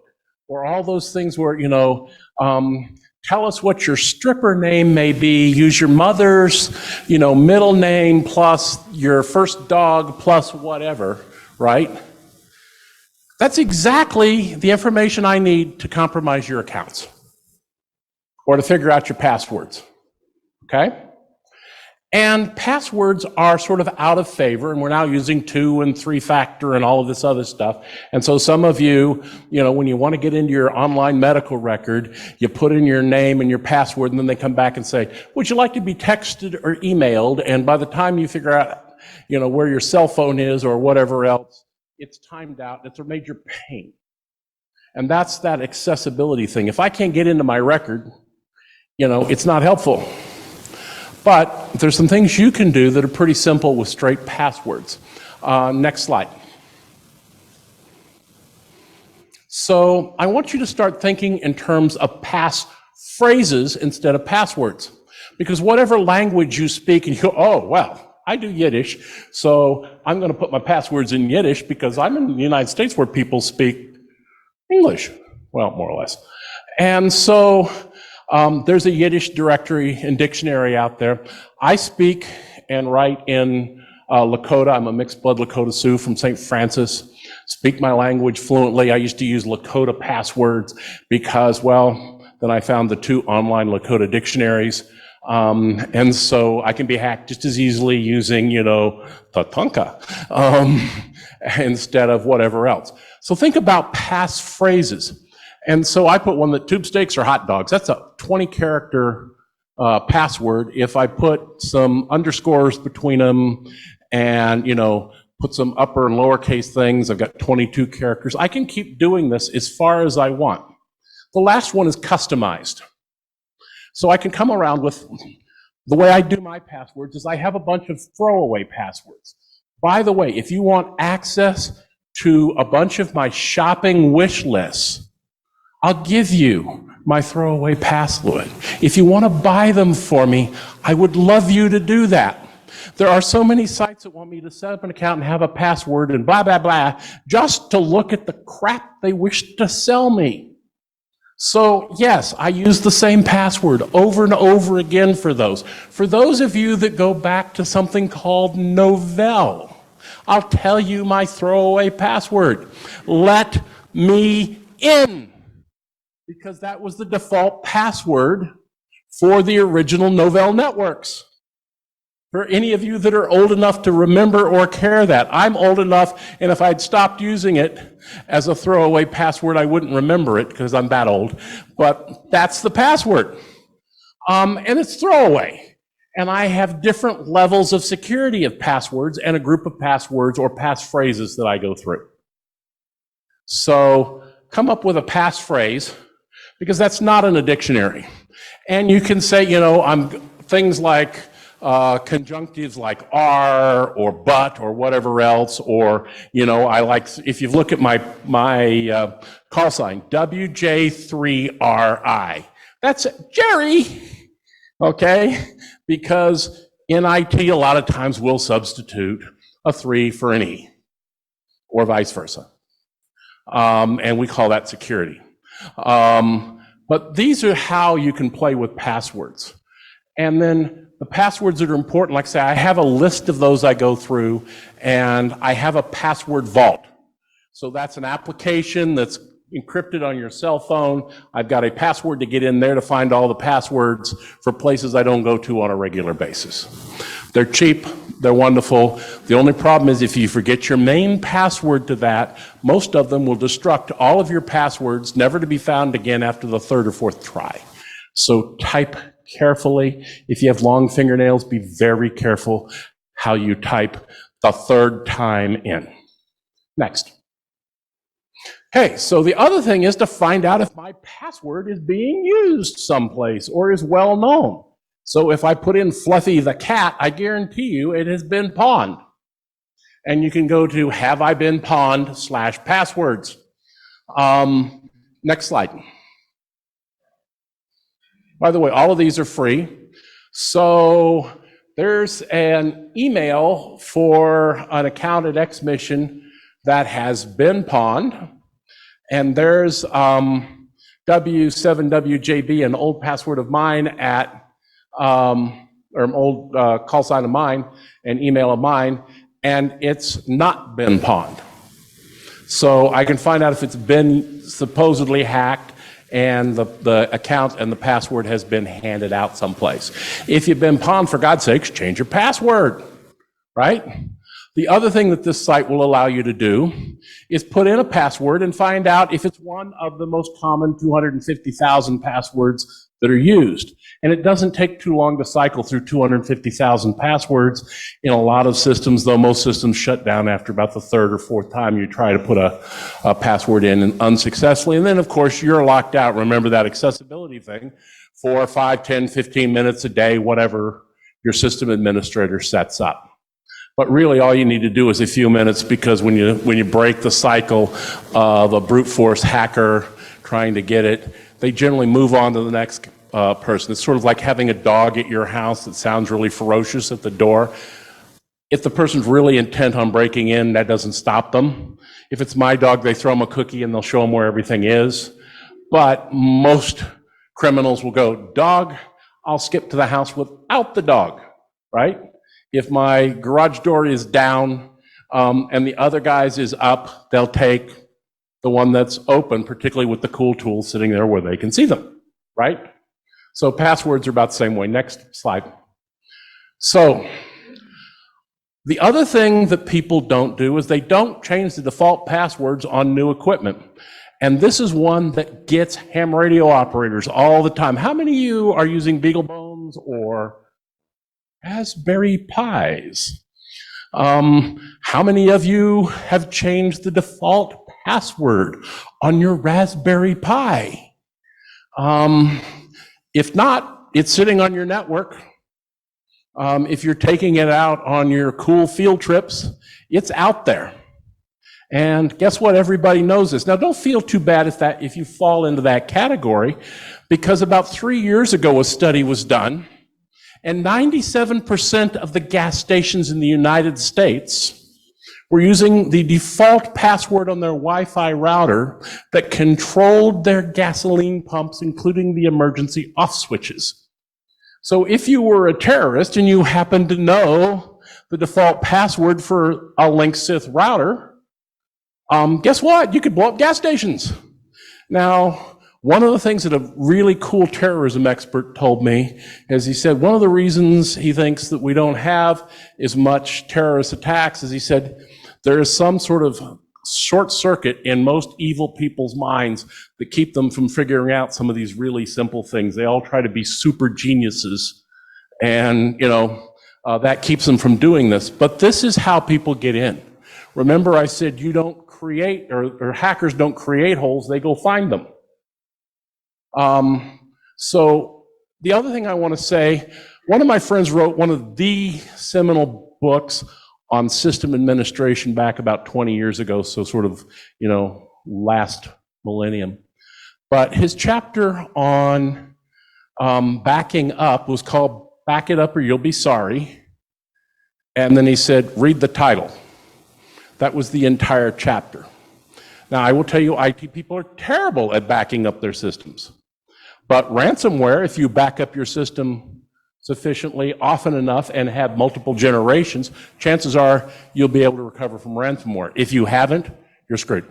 or all those things where, tell us what your stripper name may be, use your mother's, middle name plus your first dog plus whatever, right? That's exactly the information I need to compromise your accounts or to figure out your passwords, okay? And passwords are sort of out of favor, and we're now using 2- and 3-factor and all of this other stuff. And so some of you, when you want to get into your online medical record, you put in your name and your password, and then they come back and say, would you like to be texted or emailed? And by the time you figure out, where your cell phone is or whatever else, it's timed out. It's a major pain. And that's that accessibility thing. If I can't get into my record, it's not helpful. But there's some things you can do that are pretty simple with straight passwords. Next slide. So I want you to start thinking in terms of passphrases instead of passwords. Because whatever language you speak, and you go, oh, well, I do Yiddish, so I'm going to put my passwords in Yiddish because I'm in the United States where people speak English. Well, more or less. And so there's a Yiddish directory and dictionary out there. I speak and write in Lakota. I'm a mixed blood Lakota Sioux from St. Francis. Speak my language fluently. I used to use Lakota passwords because, well, then I found the 2 online Lakota dictionaries. And so I can be hacked just as easily using, Tatanka, instead of whatever else. So think about passphrases. And so I put one that tube steaks or hot dogs. That's a 20-character password. If I put some underscores between them and, put some upper and lowercase things, I've got 22 characters. I can keep doing this as far as I want. The last one is customized. So I can come around with, the way I do my passwords is I have a bunch of throwaway passwords. By the way, if you want access to a bunch of my shopping wish lists, I'll give you my throwaway password. If you want to buy them for me, I would love you to do that. There are so many sites that want me to set up an account and have a password and blah, blah, blah, just to look at the crap they wish to sell me. So yes, I use the same password over and over again for those. For those of you that go back to something called Novell, I'll tell you my throwaway password. Let me in. Because that was the default password for the original Novell networks. For any of you that are old enough to remember or care that, I'm old enough, and if I'd stopped using it as a throwaway password, I wouldn't remember it because I'm that old. But that's the password. And it's throwaway. And I have different levels of security of passwords and a group of passwords or passphrases that I go through. So come up with a passphrase, because that's not in a dictionary. And you can say, things like, conjunctives like are or but or whatever else, or, I like, if you look at my call sign, WJ3RI. That's Jeri, okay? Because in IT, a lot of times we'll substitute a 3 for an E, or vice versa. And we call that security. But these are how you can play with passwords. And then the passwords that are important, like I say, I have a list of those I go through, and I have a password vault. So that's an application that's encrypted on your cell phone. I've got a password to get in there to find all the passwords for places I don't go to on a regular basis. They're cheap, they're wonderful. The only problem is if you forget your main password to that, most of them will destruct all of your passwords, never to be found again after the 3rd or 4th try. So type carefully. If you have long fingernails, be very careful how you type the 3rd time in. Next. Hey, so the other thing is to find out if my password is being used someplace or is well known. So if I put in Fluffy the cat, I guarantee you it has been pawned. And you can go to haveibeenpawned/passwords. Next slide. By the way, all of these are free. So there's an email for an account at Xmission that has been pawned. And there's W7WJB, an old password of mine at, or an old call sign of mine, an email of mine, and it's not been pawned. So I can find out if it's been supposedly hacked and the account and the password has been handed out someplace. If you've been pawned, for God's sakes, change your password, right? The other thing that this site will allow you to do is put in a password and find out if it's one of the most common 250,000 passwords that are used. And it doesn't take too long to cycle through 250,000 passwords in a lot of systems, though most systems shut down after about the 3rd or 4th time you try to put a password in and unsuccessfully. And then, of course, you're locked out. Remember that accessibility thing, 4, 5, 10, 15 minutes a day, whatever your system administrator sets up. But really, all you need to do is a few minutes, because when you break the cycle of a brute force hacker trying to get it, they generally move on to the next person. It's sort of like having a dog at your house that sounds really ferocious at the door. If the person's really intent on breaking in, that doesn't stop them. If it's my dog, they throw them a cookie and they'll show them where everything is. But most criminals will go, dog, I'll skip to the house without the dog, right? If my garage door is down and the other guy's is up, they'll take the one that's open, particularly with the cool tool sitting there where they can see them, right? So passwords are about the same way. Next slide. So the other thing that people don't do is they don't change the default passwords on new equipment. And this is one that gets ham radio operators all the time. How many of you are using BeagleBones or Raspberry Pis? How many of you have changed the default password on your Raspberry Pi? If not, it's sitting on your network. If you're taking it out on your cool field trips, it's out there. And guess what? Everybody knows this. Now, don't feel too bad if you fall into that category, because about 3 years ago, a study was done, and 97% of the gas stations in the United States were using the default password on their Wi-Fi router that controlled their gasoline pumps, including the emergency off switches. So if you were a terrorist and you happened to know the default password for a Linksys router, guess what? You could blow up gas stations. Now, one of the things that a really cool terrorism expert told me is, he said, one of the reasons he thinks that we don't have as much terrorist attacks is, he said, there is some sort of short circuit in most evil people's minds that keep them from figuring out some of these really simple things. They all try to be super geniuses, and that keeps them from doing this. But this is how people get in. Remember, I said you don't create, or hackers don't create holes, they go find them. So the other thing I want to say, One of my friends wrote one of the seminal books on system administration back about 20 years ago, so sort of, last millennium. But his chapter on backing up was called Back It Up or You'll Be Sorry. And then he said, read the title. That was the entire chapter. Now, I will tell you, IT people are terrible at backing up their systems. But ransomware, if you back up your system sufficiently, often enough, and have multiple generations, chances are you'll be able to recover from ransomware. If you haven't, you're screwed.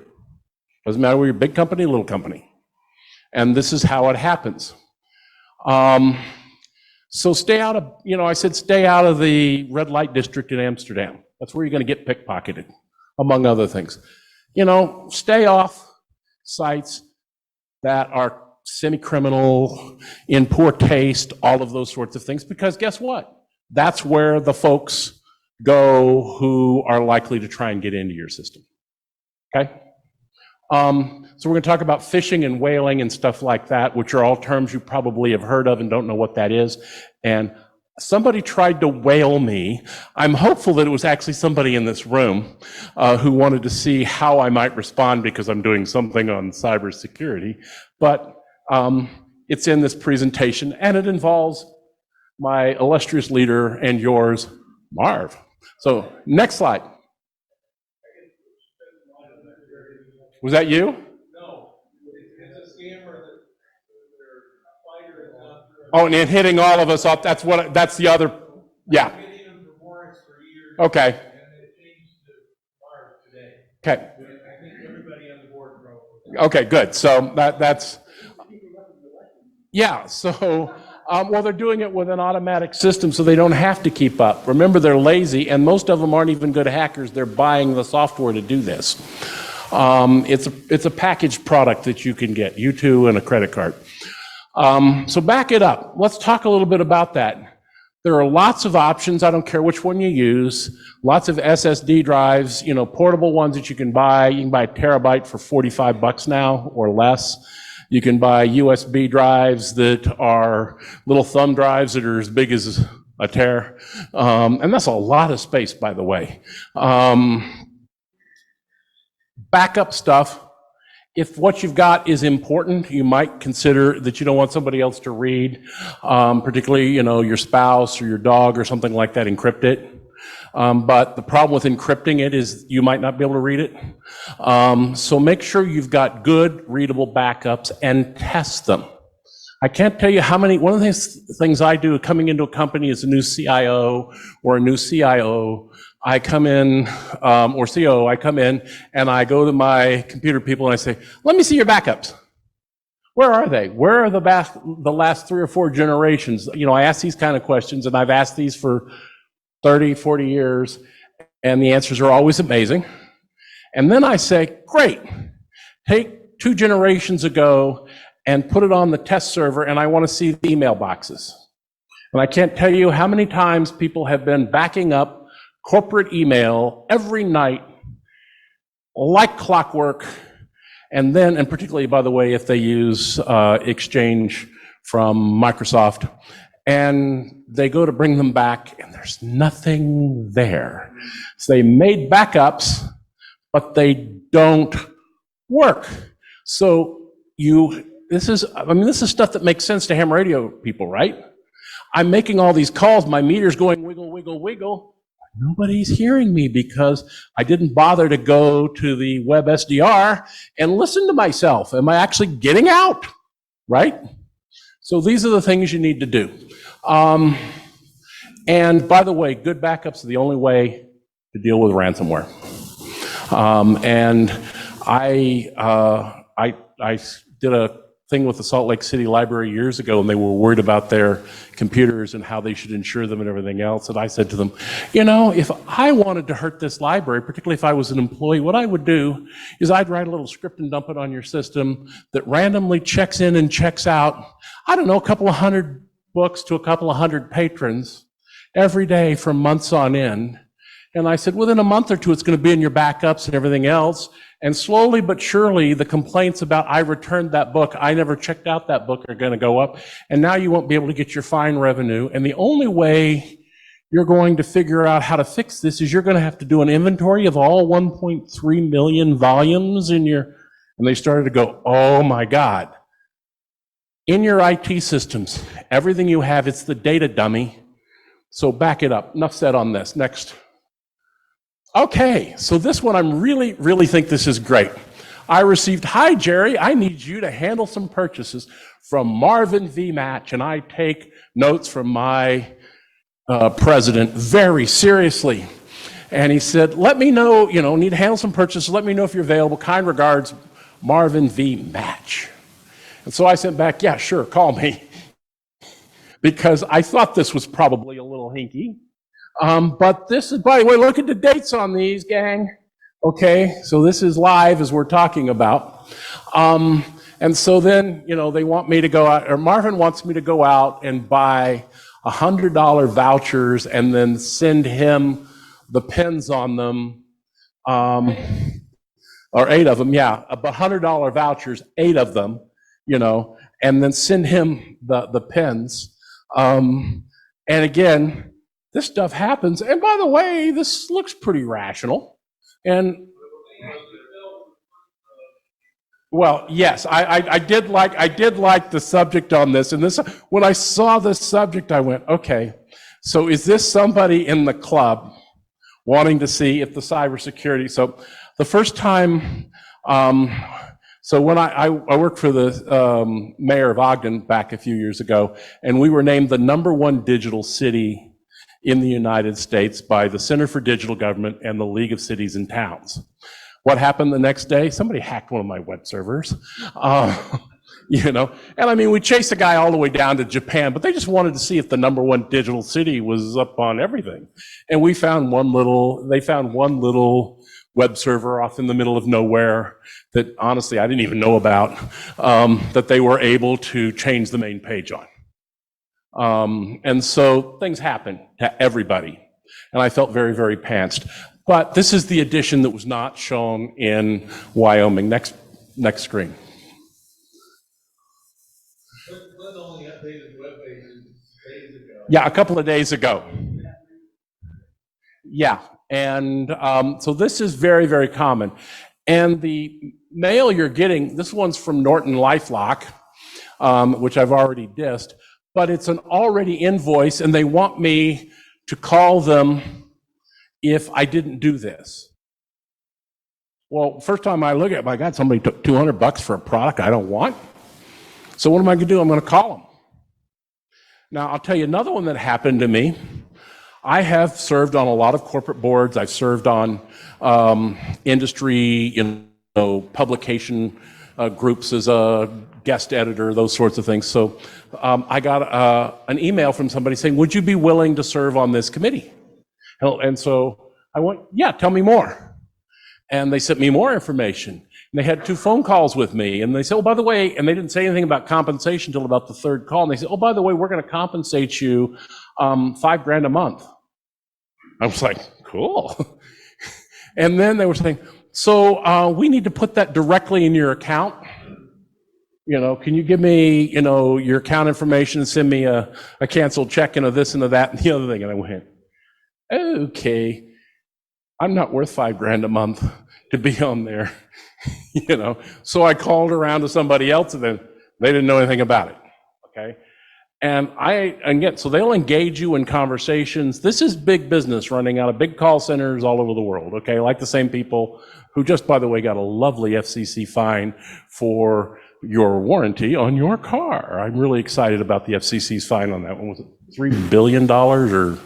Doesn't matter whether you're a big company, little company. And this is how it happens. So stay out of, I said stay out of the red light district in Amsterdam. That's where you're going to get pickpocketed, among other things. Stay off sites that are semi-criminal, in poor taste, all of those sorts of things, because guess what? That's where the folks go who are likely to try and get into your system. Okay? So we're going to talk about phishing and whaling and stuff like that, which are all terms you probably have heard of and don't know what that is. And somebody tried to whale me. I'm hopeful that it was actually somebody in this room who wanted to see how I might respond because I'm doing something on cybersecurity. But it's in this presentation, and it involves my illustrious leader and yours, Marv. So next slide. Was that you? No, it's a scammer that they're fighter and not. Oh, and hitting all of us up. That's the other. Yeah. Getting them for warrants for years. Okay. And it changed to Marv today. Okay. I think everybody on the board wrote. Okay, good. So that's. Yeah. So, well, they're doing it with an automatic system, so they don't have to keep up. Remember, they're lazy, and most of them aren't even good hackers. They're buying the software to do this. It's a packaged product that you can get, you too, and a credit card. So back it up. Let's talk a little bit about that. There are lots of options. I don't care which one you use. Lots of SSD drives, portable ones that you can buy. You can buy a terabyte for $45 now or less. You can buy USB drives that are little thumb drives that are as big as a tear. And that's a lot of space, by the way. Backup stuff, if what you've got is important, you might consider that you don't want somebody else to read, particularly, your spouse or your dog or something like that, encrypt it. But the problem with encrypting it is you might not be able to read it. So make sure you've got good readable backups and test them. I can't tell you how many, one of the things I do coming into a company as a new CIO or a new CIO, I come in, or COO, I come in and I go to my computer people and I say, let me see your backups. Where are they? Where are the last 3 or 4 generations? I ask these kind of questions, and I've asked these for 30, 40 years, and the answers are always amazing. And then I say, great, take 2 generations ago and put it on the test server, and I want to see the email boxes. And I can't tell you how many times people have been backing up corporate email every night, like clockwork, and particularly, by the way, if they use Exchange from Microsoft, and they go to bring them back, and there's nothing there. So they made backups, but they don't work. So this is stuff that makes sense to ham radio people, right? I'm making all these calls, my meter's going wiggle, wiggle, wiggle. Nobody's hearing me because I didn't bother to go to the web SDR and listen to myself. Am I actually getting out? Right? So these are the things you need to do. And by the way, good backups are the only way to deal with ransomware. And I did a thing with the Salt Lake City Library years ago, and they were worried about their computers and how they should insure them and everything else. And I said to them, if I wanted to hurt this library, particularly if I was an employee, what I would do is I'd write a little script and dump it on your system that randomly checks in and checks out, I don't know, a couple of 100 books to a couple of 100 patrons every day for months on end. And I said, within a month or two, it's going to be in your backups and everything else. And slowly but surely, the complaints about I returned that book, I never checked out that book are going to go up. And now you won't be able to get your fine revenue. And the only way you're going to figure out how to fix this is you're going to have to do an inventory of all 1.3 million volumes in your, and they started to go, oh my God. In your IT systems, everything you have, it's the data dummy. So back it up. Enough said on this. Next. Okay, so this one I'm really think this is great. I received, hi Jerry, I need you to handle some purchases from Marvin V. Match, and I take notes from my president very seriously. And he said, let me know, need to handle some purchases, let me know if you're available. Kind regards, Marvin V. Match. And so I sent back, yeah, sure, call me. Because I thought this was probably a little hinky. But this is, by the way, look at the dates on these, gang. Okay, so this is live as we're talking about. And so then, they want me to go out, or Marvin wants me to go out and buy $100 vouchers and then send him the pins on them, or 8 of them, yeah, $100 vouchers, 8 of them, and then send him the pins. And again, this stuff happens. And by the way, this looks pretty rational. And well, yes, I did like the subject on this. And this, when I saw this subject, I went, okay, so is this somebody in the club wanting to see if the cybersecurity? So the first time, so when I worked for the mayor of Ogden back a few years ago, and we were named the #1 digital city in the United States by the Center for Digital Government and the League of Cities and Towns. What happened the next day? Somebody hacked one of my web servers, and I mean, we chased the guy all the way down to Japan, but they just wanted to see if the #1 digital city was up on everything. And they found one little web server off in the middle of nowhere that honestly I didn't even know about, that they were able to change the main page on. And so things happen to everybody. And I felt very, very pantsed. But this is the edition that was not shown in Wyoming. Next screen. Glenn only updated the web pages days ago. Yeah, a couple of days ago. Yeah, and so this is very, very common. And the mail you're getting, this one's from Norton LifeLock, which I've already dissed. But it's an already invoice, and they want me to call them if I didn't do this. Well, first time I look at it, my God, somebody took $200 for a product I don't want. So what am I going to do? I'm going to call them. Now, I'll tell you another one that happened to me. I have served on a lot of corporate boards. I've served on industry, publication groups as a guest editor, those sorts of things. So I got an email from somebody saying, would you be willing to serve on this committee? And so I went, yeah, tell me more. And they sent me more information. And they had 2 phone calls with me. And they said, oh, by the way, and they didn't say anything about compensation until about the 3rd call. And they said, oh, by the way, we're going to compensate you $5,000 a month. I was like, cool. And then they were saying, so we need to put that directly in your account. Can you give me, your account information and send me a canceled check and a this and a that and the other thing? And I went, okay, I'm not worth $5,000 a month to be on there, So I called around to somebody else, and then they didn't know anything about it. Okay, and again, so they'll engage you in conversations. This is big business running out of big call centers all over the world. Okay, like the same people who just, by the way, got a lovely FCC fine for your warranty on your car. I'm really excited about the FCC's fine on that one. Was it $3 billion or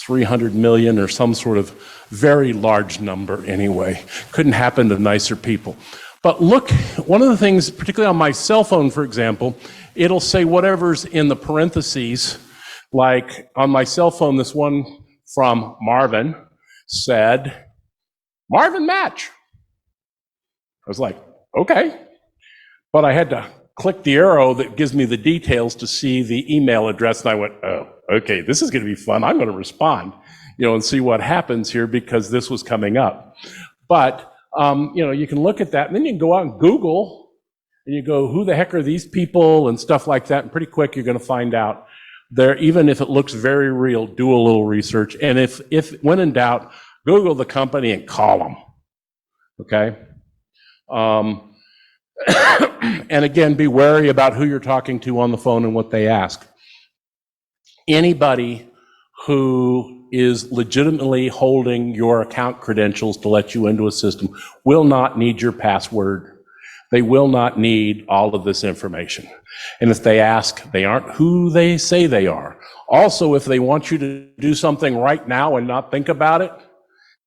300 million or some sort of very large number anyway? Couldn't happen to nicer people. But look, one of the things, particularly on my cell phone, for example, it'll say whatever's in the parentheses. Like on my cell phone, this one from Marvin said, Marvin Match. I was like, okay. But I had to click the arrow that gives me the details to see the email address. And I went, oh, okay, this is going to be fun. I'm going to respond, and see what happens here because this was coming up. But You can look at that, and then you can go out and Google, and you go, who the heck are these people, and stuff like that, and pretty quick you're going to find out. There, even if it looks very real, do a little research, and if when in doubt, Google the company and call them, okay? And again, be wary about who you're talking to on the phone and what they ask. Anybody who is legitimately holding your account credentials to let you into a system will not need your password. They will not need all of this information. And if they ask, they aren't who they say they are. Also, if they want you to do something right now and not think about it,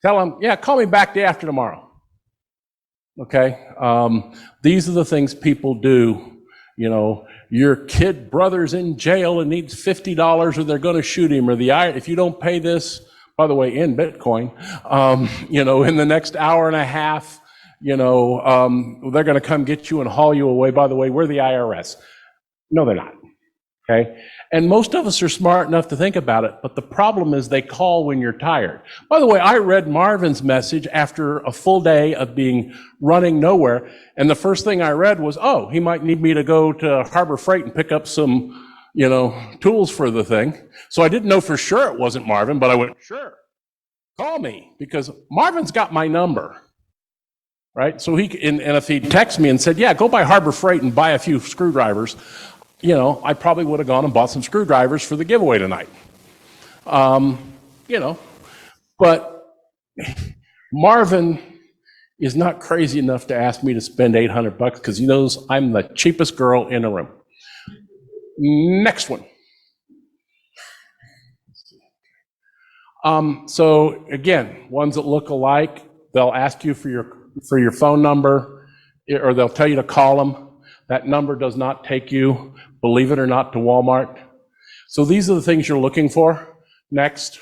tell them, yeah, call me back day after tomorrow. Okay? These are the things people do. Your kid brother's in jail and needs $50 or they're going to shoot him, or if you don't pay this, by the way, in Bitcoin, in the next hour and a half, they're going to come get you and haul you away. By the way, we're the IRS. No, they're not. Okay? And most of us are smart enough to think about it, but the problem is they call when you're tired. By the way, I read Marvin's message after a full day of running nowhere, and the first thing I read was, oh, he might need me to go to Harbor Freight and pick up some, tools for the thing. So I didn't know for sure it wasn't Marvin, but I went, sure, call me, because Marvin's got my number. Right? So and if he'd text me and said, yeah, go by Harbor Freight and buy a few screwdrivers, I probably would have gone and bought some screwdrivers for the giveaway tonight. But Marvin is not crazy enough to ask me to spend $800 because he knows I'm the cheapest girl in the room. Next one. So again, ones that look alike, they'll ask you for your phone number, or they'll tell you to call them. That number does not take you, believe it or not, to Walmart. So these are the things you're looking for. Next.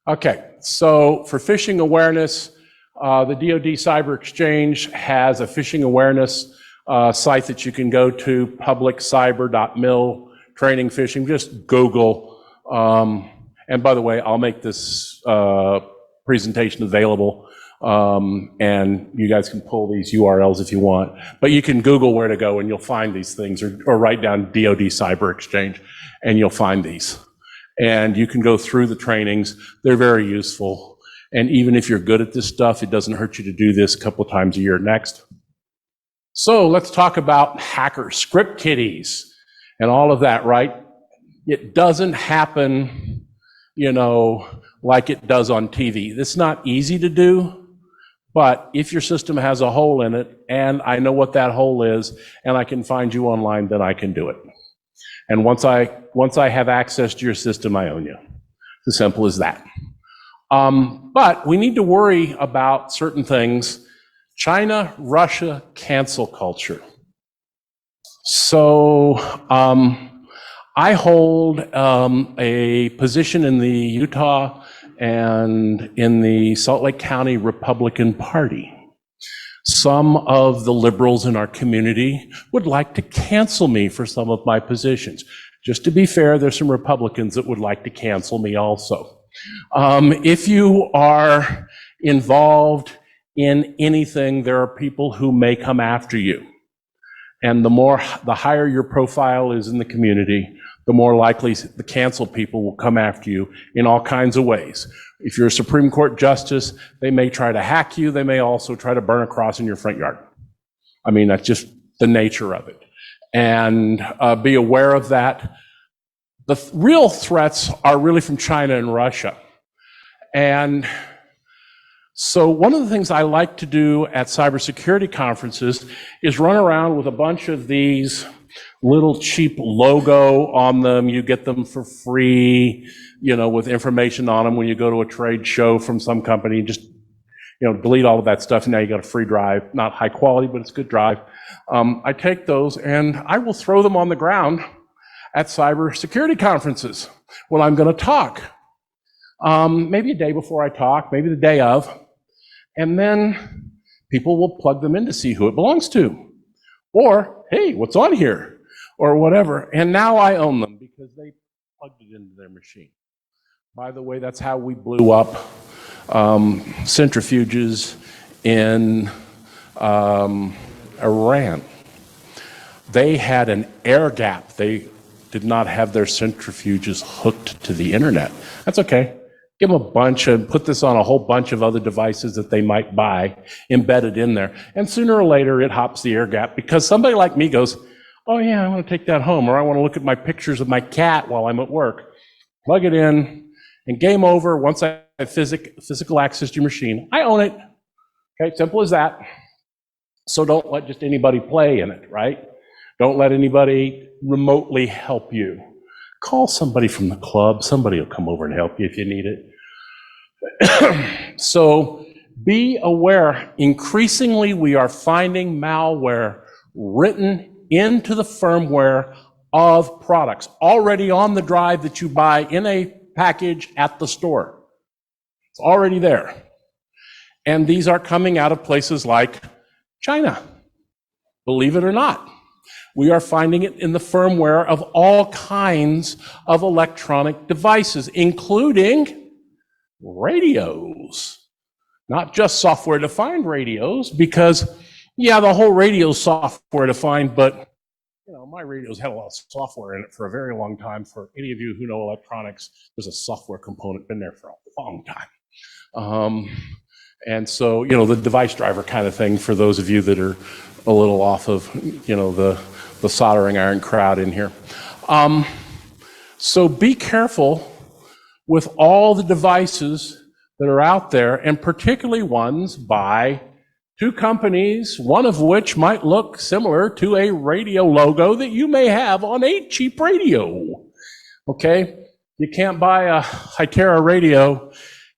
Okay, so for phishing awareness, the DoD Cyber Exchange has a phishing awareness site that you can go to, publiccyber.mil, training phishing. Just Google. And by the way, I'll make this presentation available. And you guys can pull these URLs if you want, but you can Google where to go and you'll find these things, or write down DoD Cyber Exchange and you'll find these. And you can go through the trainings. They're very useful. And even if you're good at this stuff, it doesn't hurt you to do this a couple of times a year. Next. So let's talk about hackers, script kiddies, and all of that, right? It doesn't happen, like it does on TV. It's not easy to do. But if your system has a hole in it, and I know what that hole is, and I can find you online, then I can do it. And once I have access to your system, I own you. It's as simple as that. But we need to worry about certain things. China, Russia, cancel culture. So I hold a position in the Utah and in the Salt Lake County Republican Party. Some of the liberals in our community would like to cancel me for some of my positions. Just to be fair, there's some Republicans that would like to cancel me also. If you are involved in anything, there are people who may come after you. And the higher your profile is in the community, the more likely the cancel people will come after you in all kinds of ways. If you're a Supreme Court justice, they may try to hack you. They may also try to burn a cross in your front yard. I mean, that's just the nature of it. And be aware of that. The real threats are really from China and Russia. And so one of the things I like to do at cybersecurity conferences is run around with a bunch of these little cheap logo on them. You get them for free, with information on them when you go to a trade show from some company. Just, delete all of that stuff. Now you got a free drive, not high quality, but it's a good drive. I take those and I will throw them on the ground at cybersecurity conferences when I'm going to talk. Maybe a day before I talk, maybe the day of. And then people will plug them in to see who it belongs to. Or, hey, what's on here? Or whatever. And now I own them because they plugged it into their machine. By the way, that's how we blew up centrifuges in Iran. They had an air gap. They did not have their centrifuges hooked to the internet. That's okay. Give them a bunch and put this on a whole bunch of other devices that they might buy embedded in there. And sooner or later it hops the air gap because somebody like me goes, oh yeah, I want to take that home, or I want to look at my pictures of my cat while I'm at work. Plug it in and game over. Once I have physical access to your machine, I own it. Okay, simple as that. So don't let just anybody play in it, right? Don't let anybody remotely help you. Call somebody from the club. Somebody will come over and help you if you need it. So be aware. Increasingly, we are finding malware written into the firmware of products already on the drive that you buy in a package at the store. It's already there. And these are coming out of places like China, believe it or not. We are finding it in the firmware of all kinds of electronic devices, including radios. Not just software-defined radios, because, yeah, the whole radio is software-defined, but, you know, my radio's had a lot of software in it for a very long time. For any of you who know electronics, there's a software component been there for a long time. And so, you know, the device driver kind of thing for those of you that are a little off of, you know, the soldering iron crowd in here. So be careful with all the devices that are out there, and particularly ones by two companies, one of which might look similar to a radio logo that you may have on a cheap radio. Okay? You can't buy a Hytera radio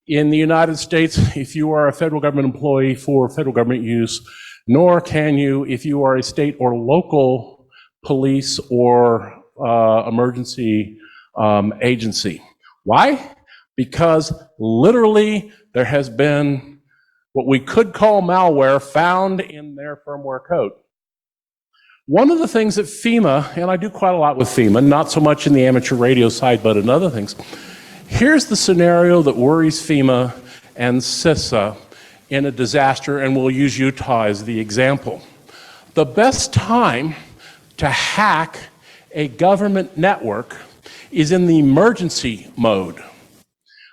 in the United States if you are a federal government employee for federal government use, nor can you if you are a state or local police or emergency agency. Why? Because literally there has been what we could call malware found in their firmware code. One of the things that FEMA, and I do quite a lot with FEMA, not so much in the amateur radio side, but in other things, here's the scenario that worries FEMA and CISA in a disaster, and we'll use Utah as the example. The best time to hack a government network is in the emergency mode.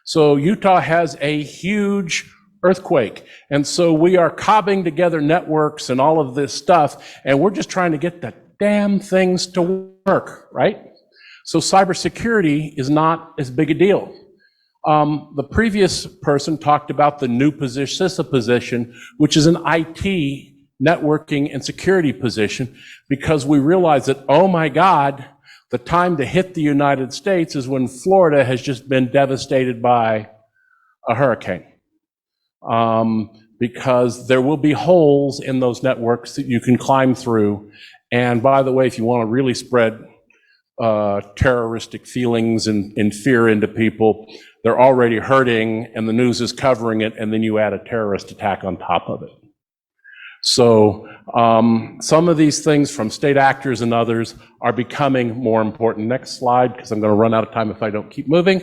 So Utah has a huge earthquake, and so we are cobbing together networks and all of this stuff, and we're just trying to get the damn things to work, right? So cybersecurity is not as big a deal. The previous person talked about the new position, CISA position, which is an IT networking and security position, because we realize that, oh my God, the time to hit the United States is when Florida has just been devastated by a hurricane. Because there will be holes in those networks that you can climb through. And by the way, if you want to really spread terroristic feelings and fear into people, they're already hurting and the news is covering it, and then you add a terrorist attack on top of it. So some of these things from state actors and others are becoming more important. Next slide, because I'm going to run out of time if I don't keep moving.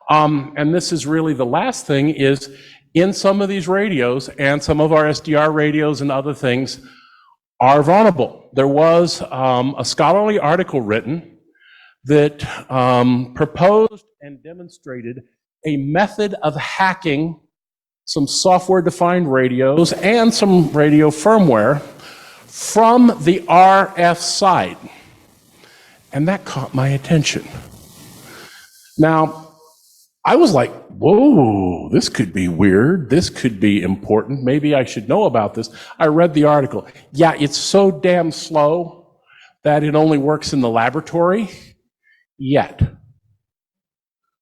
And this is really the last thing, is in some of these radios, and some of our SDR radios and other things are vulnerable. There was a scholarly article written that proposed and demonstrated a method of hacking some software-defined radios and some radio firmware from the RF side. And that caught my attention. Now, I was like, whoa, this could be weird. This could be important. Maybe I should know about this. I read the article. Yeah, it's so damn slow that it only works in the laboratory yet.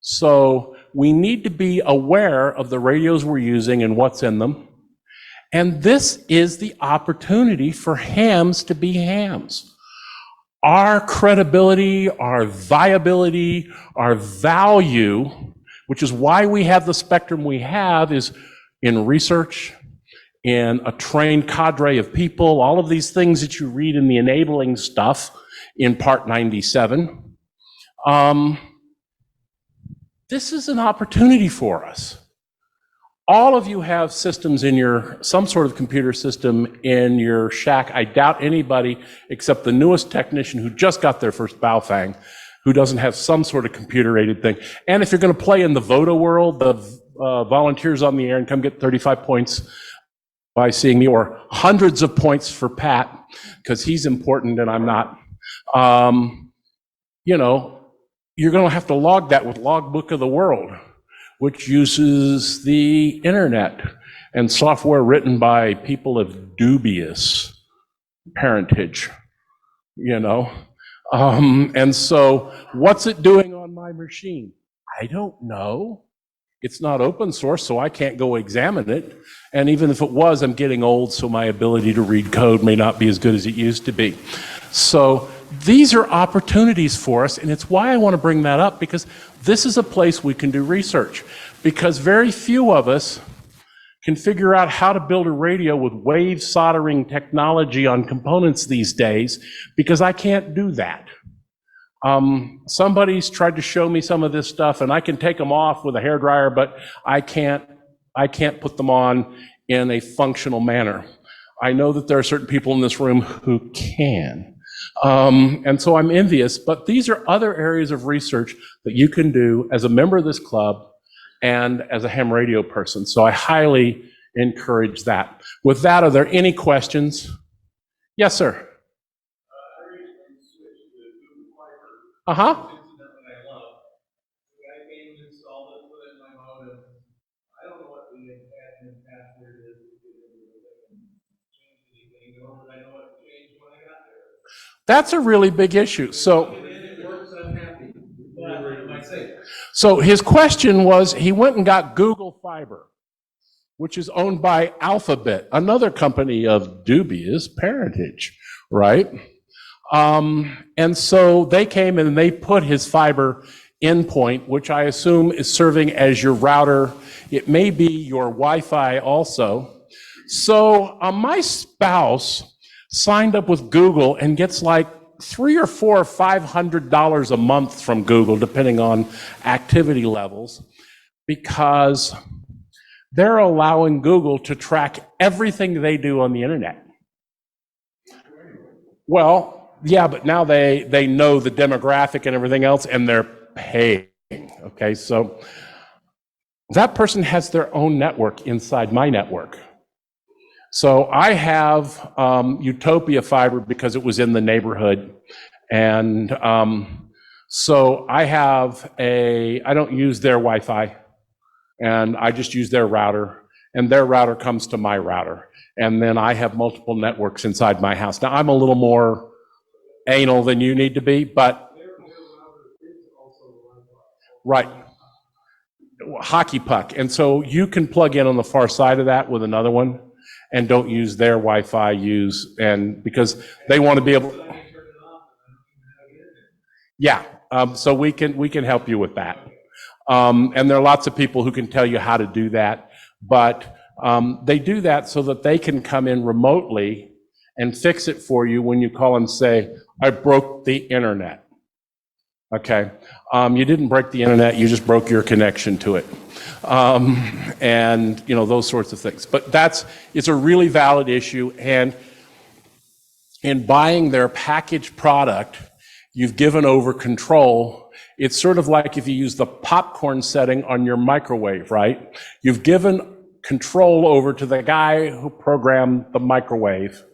So we need to be aware of the radios we're using and what's in them. And this is the opportunity for hams to be hams. Our credibility, our viability, our value, which is why we have the spectrum we have, is in research, in a trained cadre of people, all of these things that you read in the enabling stuff in Part 97. This is an opportunity for us. all of you have systems in some sort of computer system in your shack. I doubt anybody except the newest technician who just got their first Baofeng who doesn't have some sort of computer-aided thing. And if you're going to play in the VOTA world, the volunteers on the air and come get 35 points by seeing me, or hundreds of points for Pat, because he's important and I'm not. You know, you're going to have to log that with Logbook of the World, which uses the internet and software written by people of dubious parentage, you know. And so what's it doing on my machine? I don't know. It's not open source, so I can't go examine it. And even if it was, I'm getting old, so my ability to read code may not be as good as it used to be. So these are opportunities for us, and it's why I want to bring that up, because this is a place we can do research. Because very few of us can figure out how to build a radio with wave soldering technology on components these days, because I can't do that. Somebody's tried to show me some of this stuff, and I can take them off with a hairdryer, but I can't put them on in a functional manner. I know that there are certain people in this room who can. And so I'm envious, but these are other areas of research that you can do as a member of this club and as a ham radio person. So I highly encourage that. With that, are there any questions? Yes, sir. Uh-huh. That's a really big issue. So his question was, he went and got Google Fiber, which is owned by Alphabet, another company of dubious parentage, right? And so they came and they put his fiber endpoint, which I assume is serving as your router. It may be your Wi-Fi also. So my spouse signed up with Google and gets like $300 or $400 or $500 a month from Google, depending on activity levels, because they're allowing Google to track everything they do on the internet. Well, yeah, but now they know the demographic and everything else, and they're paying. Okay, so that person has their own network inside my network. So I have Utopia Fiber because it was in the neighborhood. And so I don't use their Wi-Fi, and I just use their router, and their router comes to my router. And then I have multiple networks inside my house. Now I'm a little more anal than you need to be, but right. Hockey puck. And so you can plug in on the far side of that with another one, and don't use their Wi-Fi, because they want to be able. Yeah, so we can help you with that. And there are lots of people who can tell you how to do that, but they do that so that they can come in remotely and fix it for you when you call and say, I broke the internet. Okay, you didn't break the internet, you just broke your connection to it. And those sorts of things. But it's a really valid issue, and in buying their packaged product, you've given over control. It's sort of like if you use the popcorn setting on your microwave, right? You've given control over to the guy who programmed the microwave,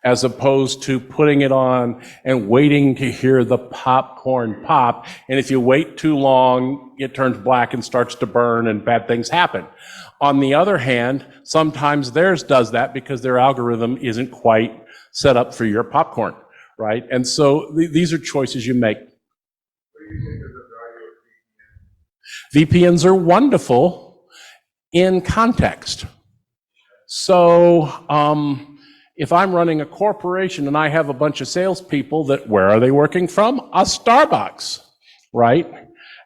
as opposed to putting it on and waiting to hear the popcorn pop. And if you wait too long, it turns black and starts to burn and bad things happen. On the other hand, sometimes theirs does that because their algorithm isn't quite set up for your popcorn, right? And so these are choices you make. VPNs are wonderful in context. So, if I'm running a corporation and I have a bunch of salespeople where are they working from? A Starbucks, right?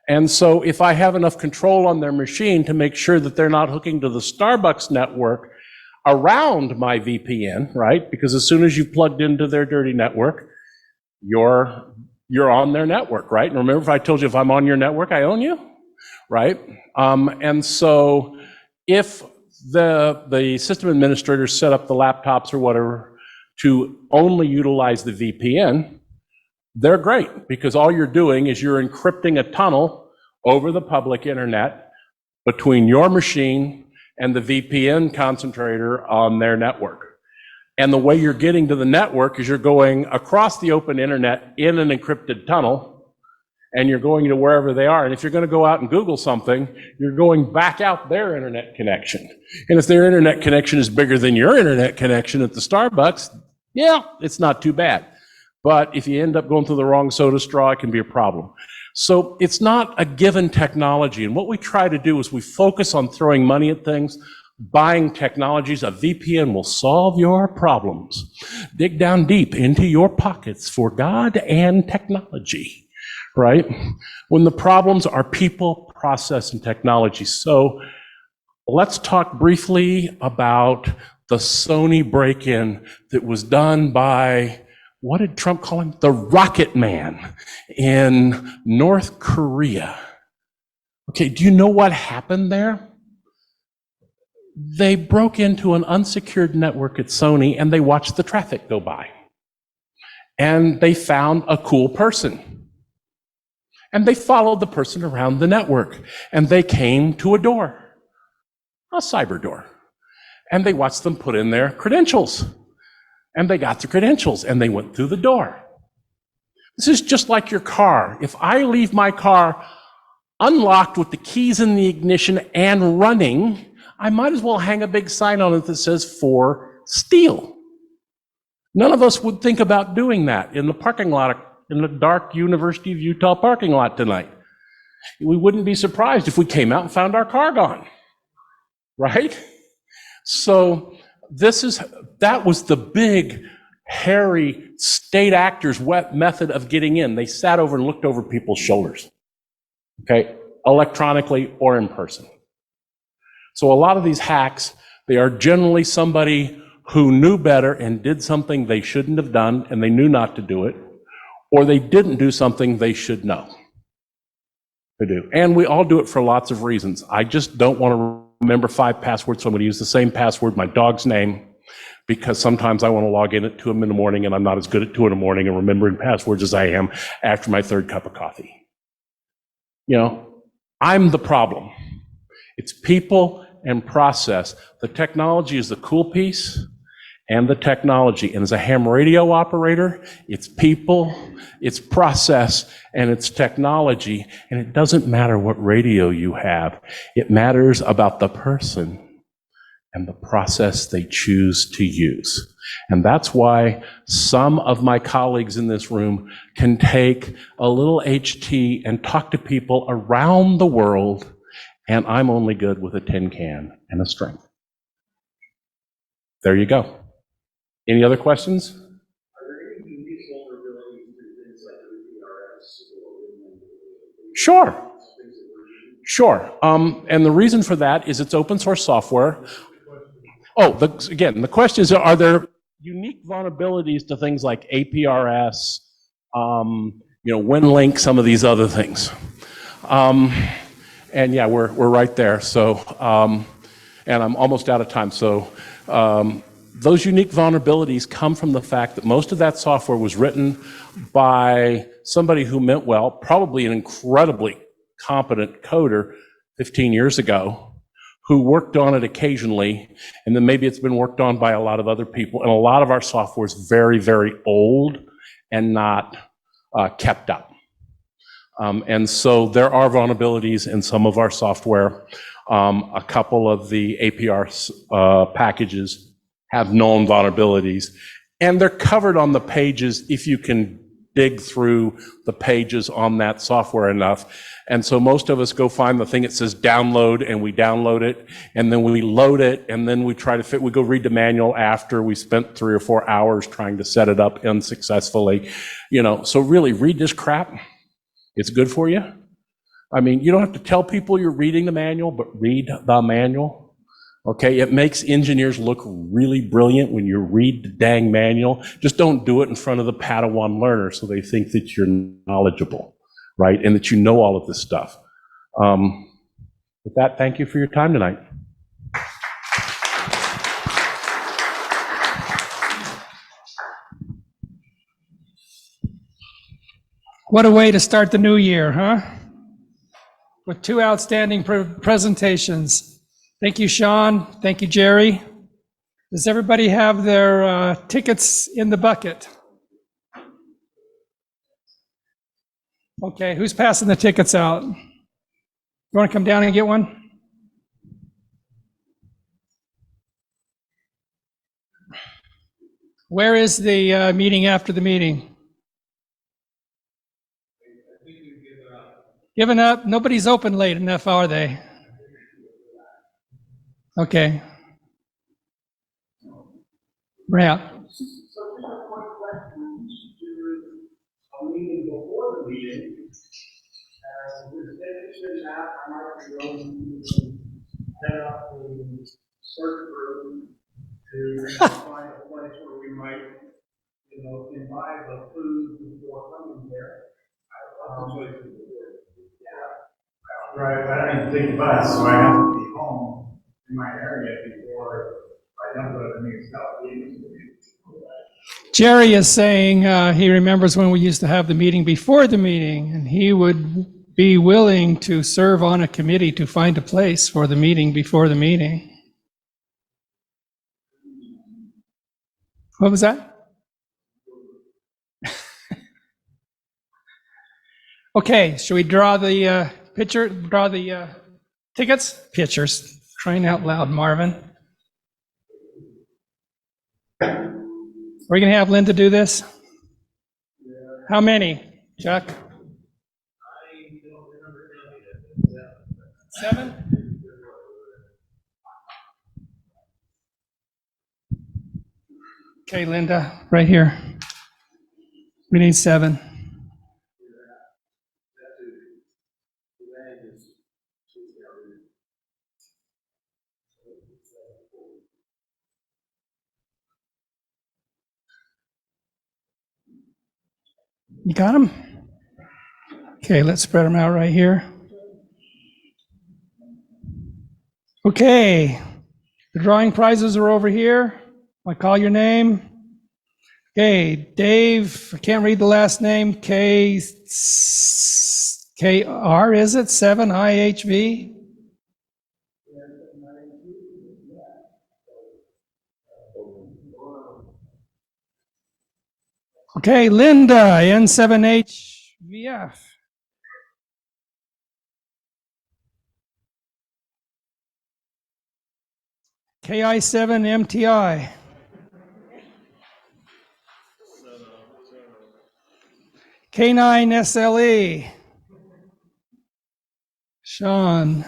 And so if I have enough control on their machine to make sure that they're not hooking to the Starbucks network around my VPN, right? Because as soon as you've plugged into their dirty network, you're on their network, right? And remember, if I told you if I'm on your network, I own you, right? And so if the system administrators set up the laptops or whatever to only utilize the VPN, they're great because all you're doing is you're encrypting a tunnel over the public internet between your machine and the VPN concentrator on their network. And the way you're getting to the network is you're going across the open internet in an encrypted tunnel, and you're going to wherever they are. And if you're going to go out and Google something, you're going back out their internet connection. And if their internet connection is bigger than your internet connection at the Starbucks, yeah, it's not too bad. But if you end up going through the wrong soda straw, it can be a problem. So it's not a given technology. And what we try to do is we focus on throwing money at things, buying technologies. A VPN will solve your problems. Dig down deep into your pockets for God and technology, right? When the problems are people, process, and technology. So let's talk briefly about the Sony break-in that was done by, what did Trump call him? The Rocket Man in North Korea. Okay, do you know what happened there? They broke into an unsecured network at Sony and they watched the traffic go by. And they found a cool person. And they followed the person around the network. And they came to a door, a cyber door. And they watched them put in their credentials. And they got the credentials and they went through the door. This is just like your car. If I leave my car unlocked with the keys in the ignition and running, I might as well hang a big sign on it that says "for steal." None of us would think about doing that in the parking lot, in the dark University of Utah parking lot tonight. We wouldn't be surprised if we came out and found our car gone, right? So that was the big, hairy state actors' wet method of getting in. They sat over and looked over people's shoulders, okay, electronically or in person. So a lot of these hacks, they are generally somebody who knew better and did something they shouldn't have done and they knew not to do it, or they didn't do something they should know to do. And we all do it for lots of reasons. I just don't want to remember 5 passwords, so I'm going to use the same password, my dog's name, because sometimes I want to log in at 2 in the morning and I'm not as good at 2 in the morning and remembering passwords as I am after my 3rd cup of coffee. You know, I'm the problem. It's people and process. The technology is the cool piece and the technology. And as a ham radio operator, it's people, it's process, and it's technology. And it doesn't matter what radio you have. It matters about the person and the process they choose to use. And that's why some of my colleagues in this room can take a little HT and talk to people around the world, and I'm only good with a tin can and a string. There you go. Any other questions? Are there any unique vulnerabilities to things like VRS? Sure. And the reason for that is it's open source software. Again, the question is, are there unique vulnerabilities to things like APRS, WinLink, some of these other things? And yeah, we're right there. So, and I'm almost out of time. So, those unique vulnerabilities come from the fact that most of that software was written by somebody who meant well, probably an incredibly competent coder 15 years ago, who worked on it occasionally, and then maybe it's been worked on by a lot of other people. And a lot of our software is very, very old and not kept up. And so there are vulnerabilities in some of our software. A couple of the APR packages have known vulnerabilities, and they're covered on the pages if you can dig through the pages on that software enough. And so most of us go find the thing that says download, and we download it, and then we load it, and then we try to we go read the manual after we spent 3 or 4 hours trying to set it up unsuccessfully. So really read this crap. It's good for you. I mean, you don't have to tell people you're reading the manual, but read the manual. Okay, it makes engineers look really brilliant when you read the dang manual. Just don't do it in front of the Padawan learner so they think that you're knowledgeable, right? And that you know all of this stuff. With that, thank you for your time tonight. What a way to start the new year, huh? With two outstanding presentations. Thank you, Shawn. Thank you, Jeri. Does everybody have their tickets in the bucket? Okay, who's passing the tickets out? You want to come down and get one? Where is the meeting after the meeting? Given up? Nobody's open late enough, are they? Okay. Yeah. So we have one question to a meeting before the meeting. With this app, I might be going to head up the search group to find a place where we might, imbibe the food before coming there. Right, but I mean, take the bus, so I have to be home in my area before I don't go to the next meeting. Jeri is saying he remembers when we used to have the meeting before the meeting, and he would be willing to serve on a committee to find a place for the meeting before the meeting. What was that? Okay, should we draw the tickets? Pictures. Crying out loud, Marvin. Are we going to have Linda do this? How many, Chuck? 7? Okay, Linda, right here. We need 7. You got them? Okay, let's spread them out right here. Okay, the drawing prizes are over here. I call your name. Okay, Dave, I can't read the last name, KR, is it? 7IHV? Okay, Linda, N7HVF. KI7MTI. K9SLE. Shawn.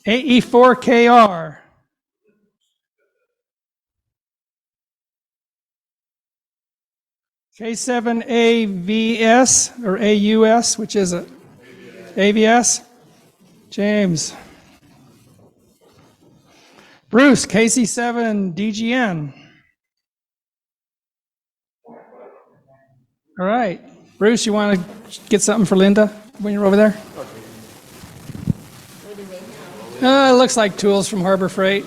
AE4KR. K7AVS or AUS, which is it? AVS? James. Bruce, KC7DGN. All right. Bruce, you want to get something for Linda when you're over there? It looks like tools from Harbor Freight.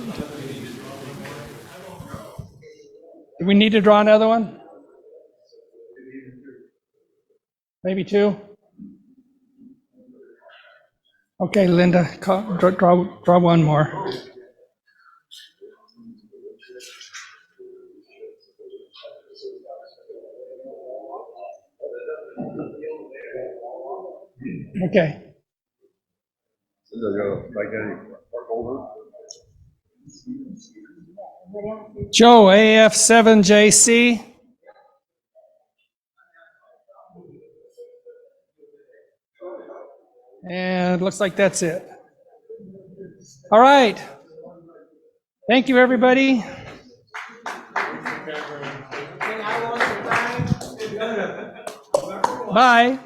Do we need to draw another one? Maybe 2? Okay, Linda, draw one more. Okay. Joe, AF7JC. And it looks like that's it. All right. Thank you, everybody. Bye.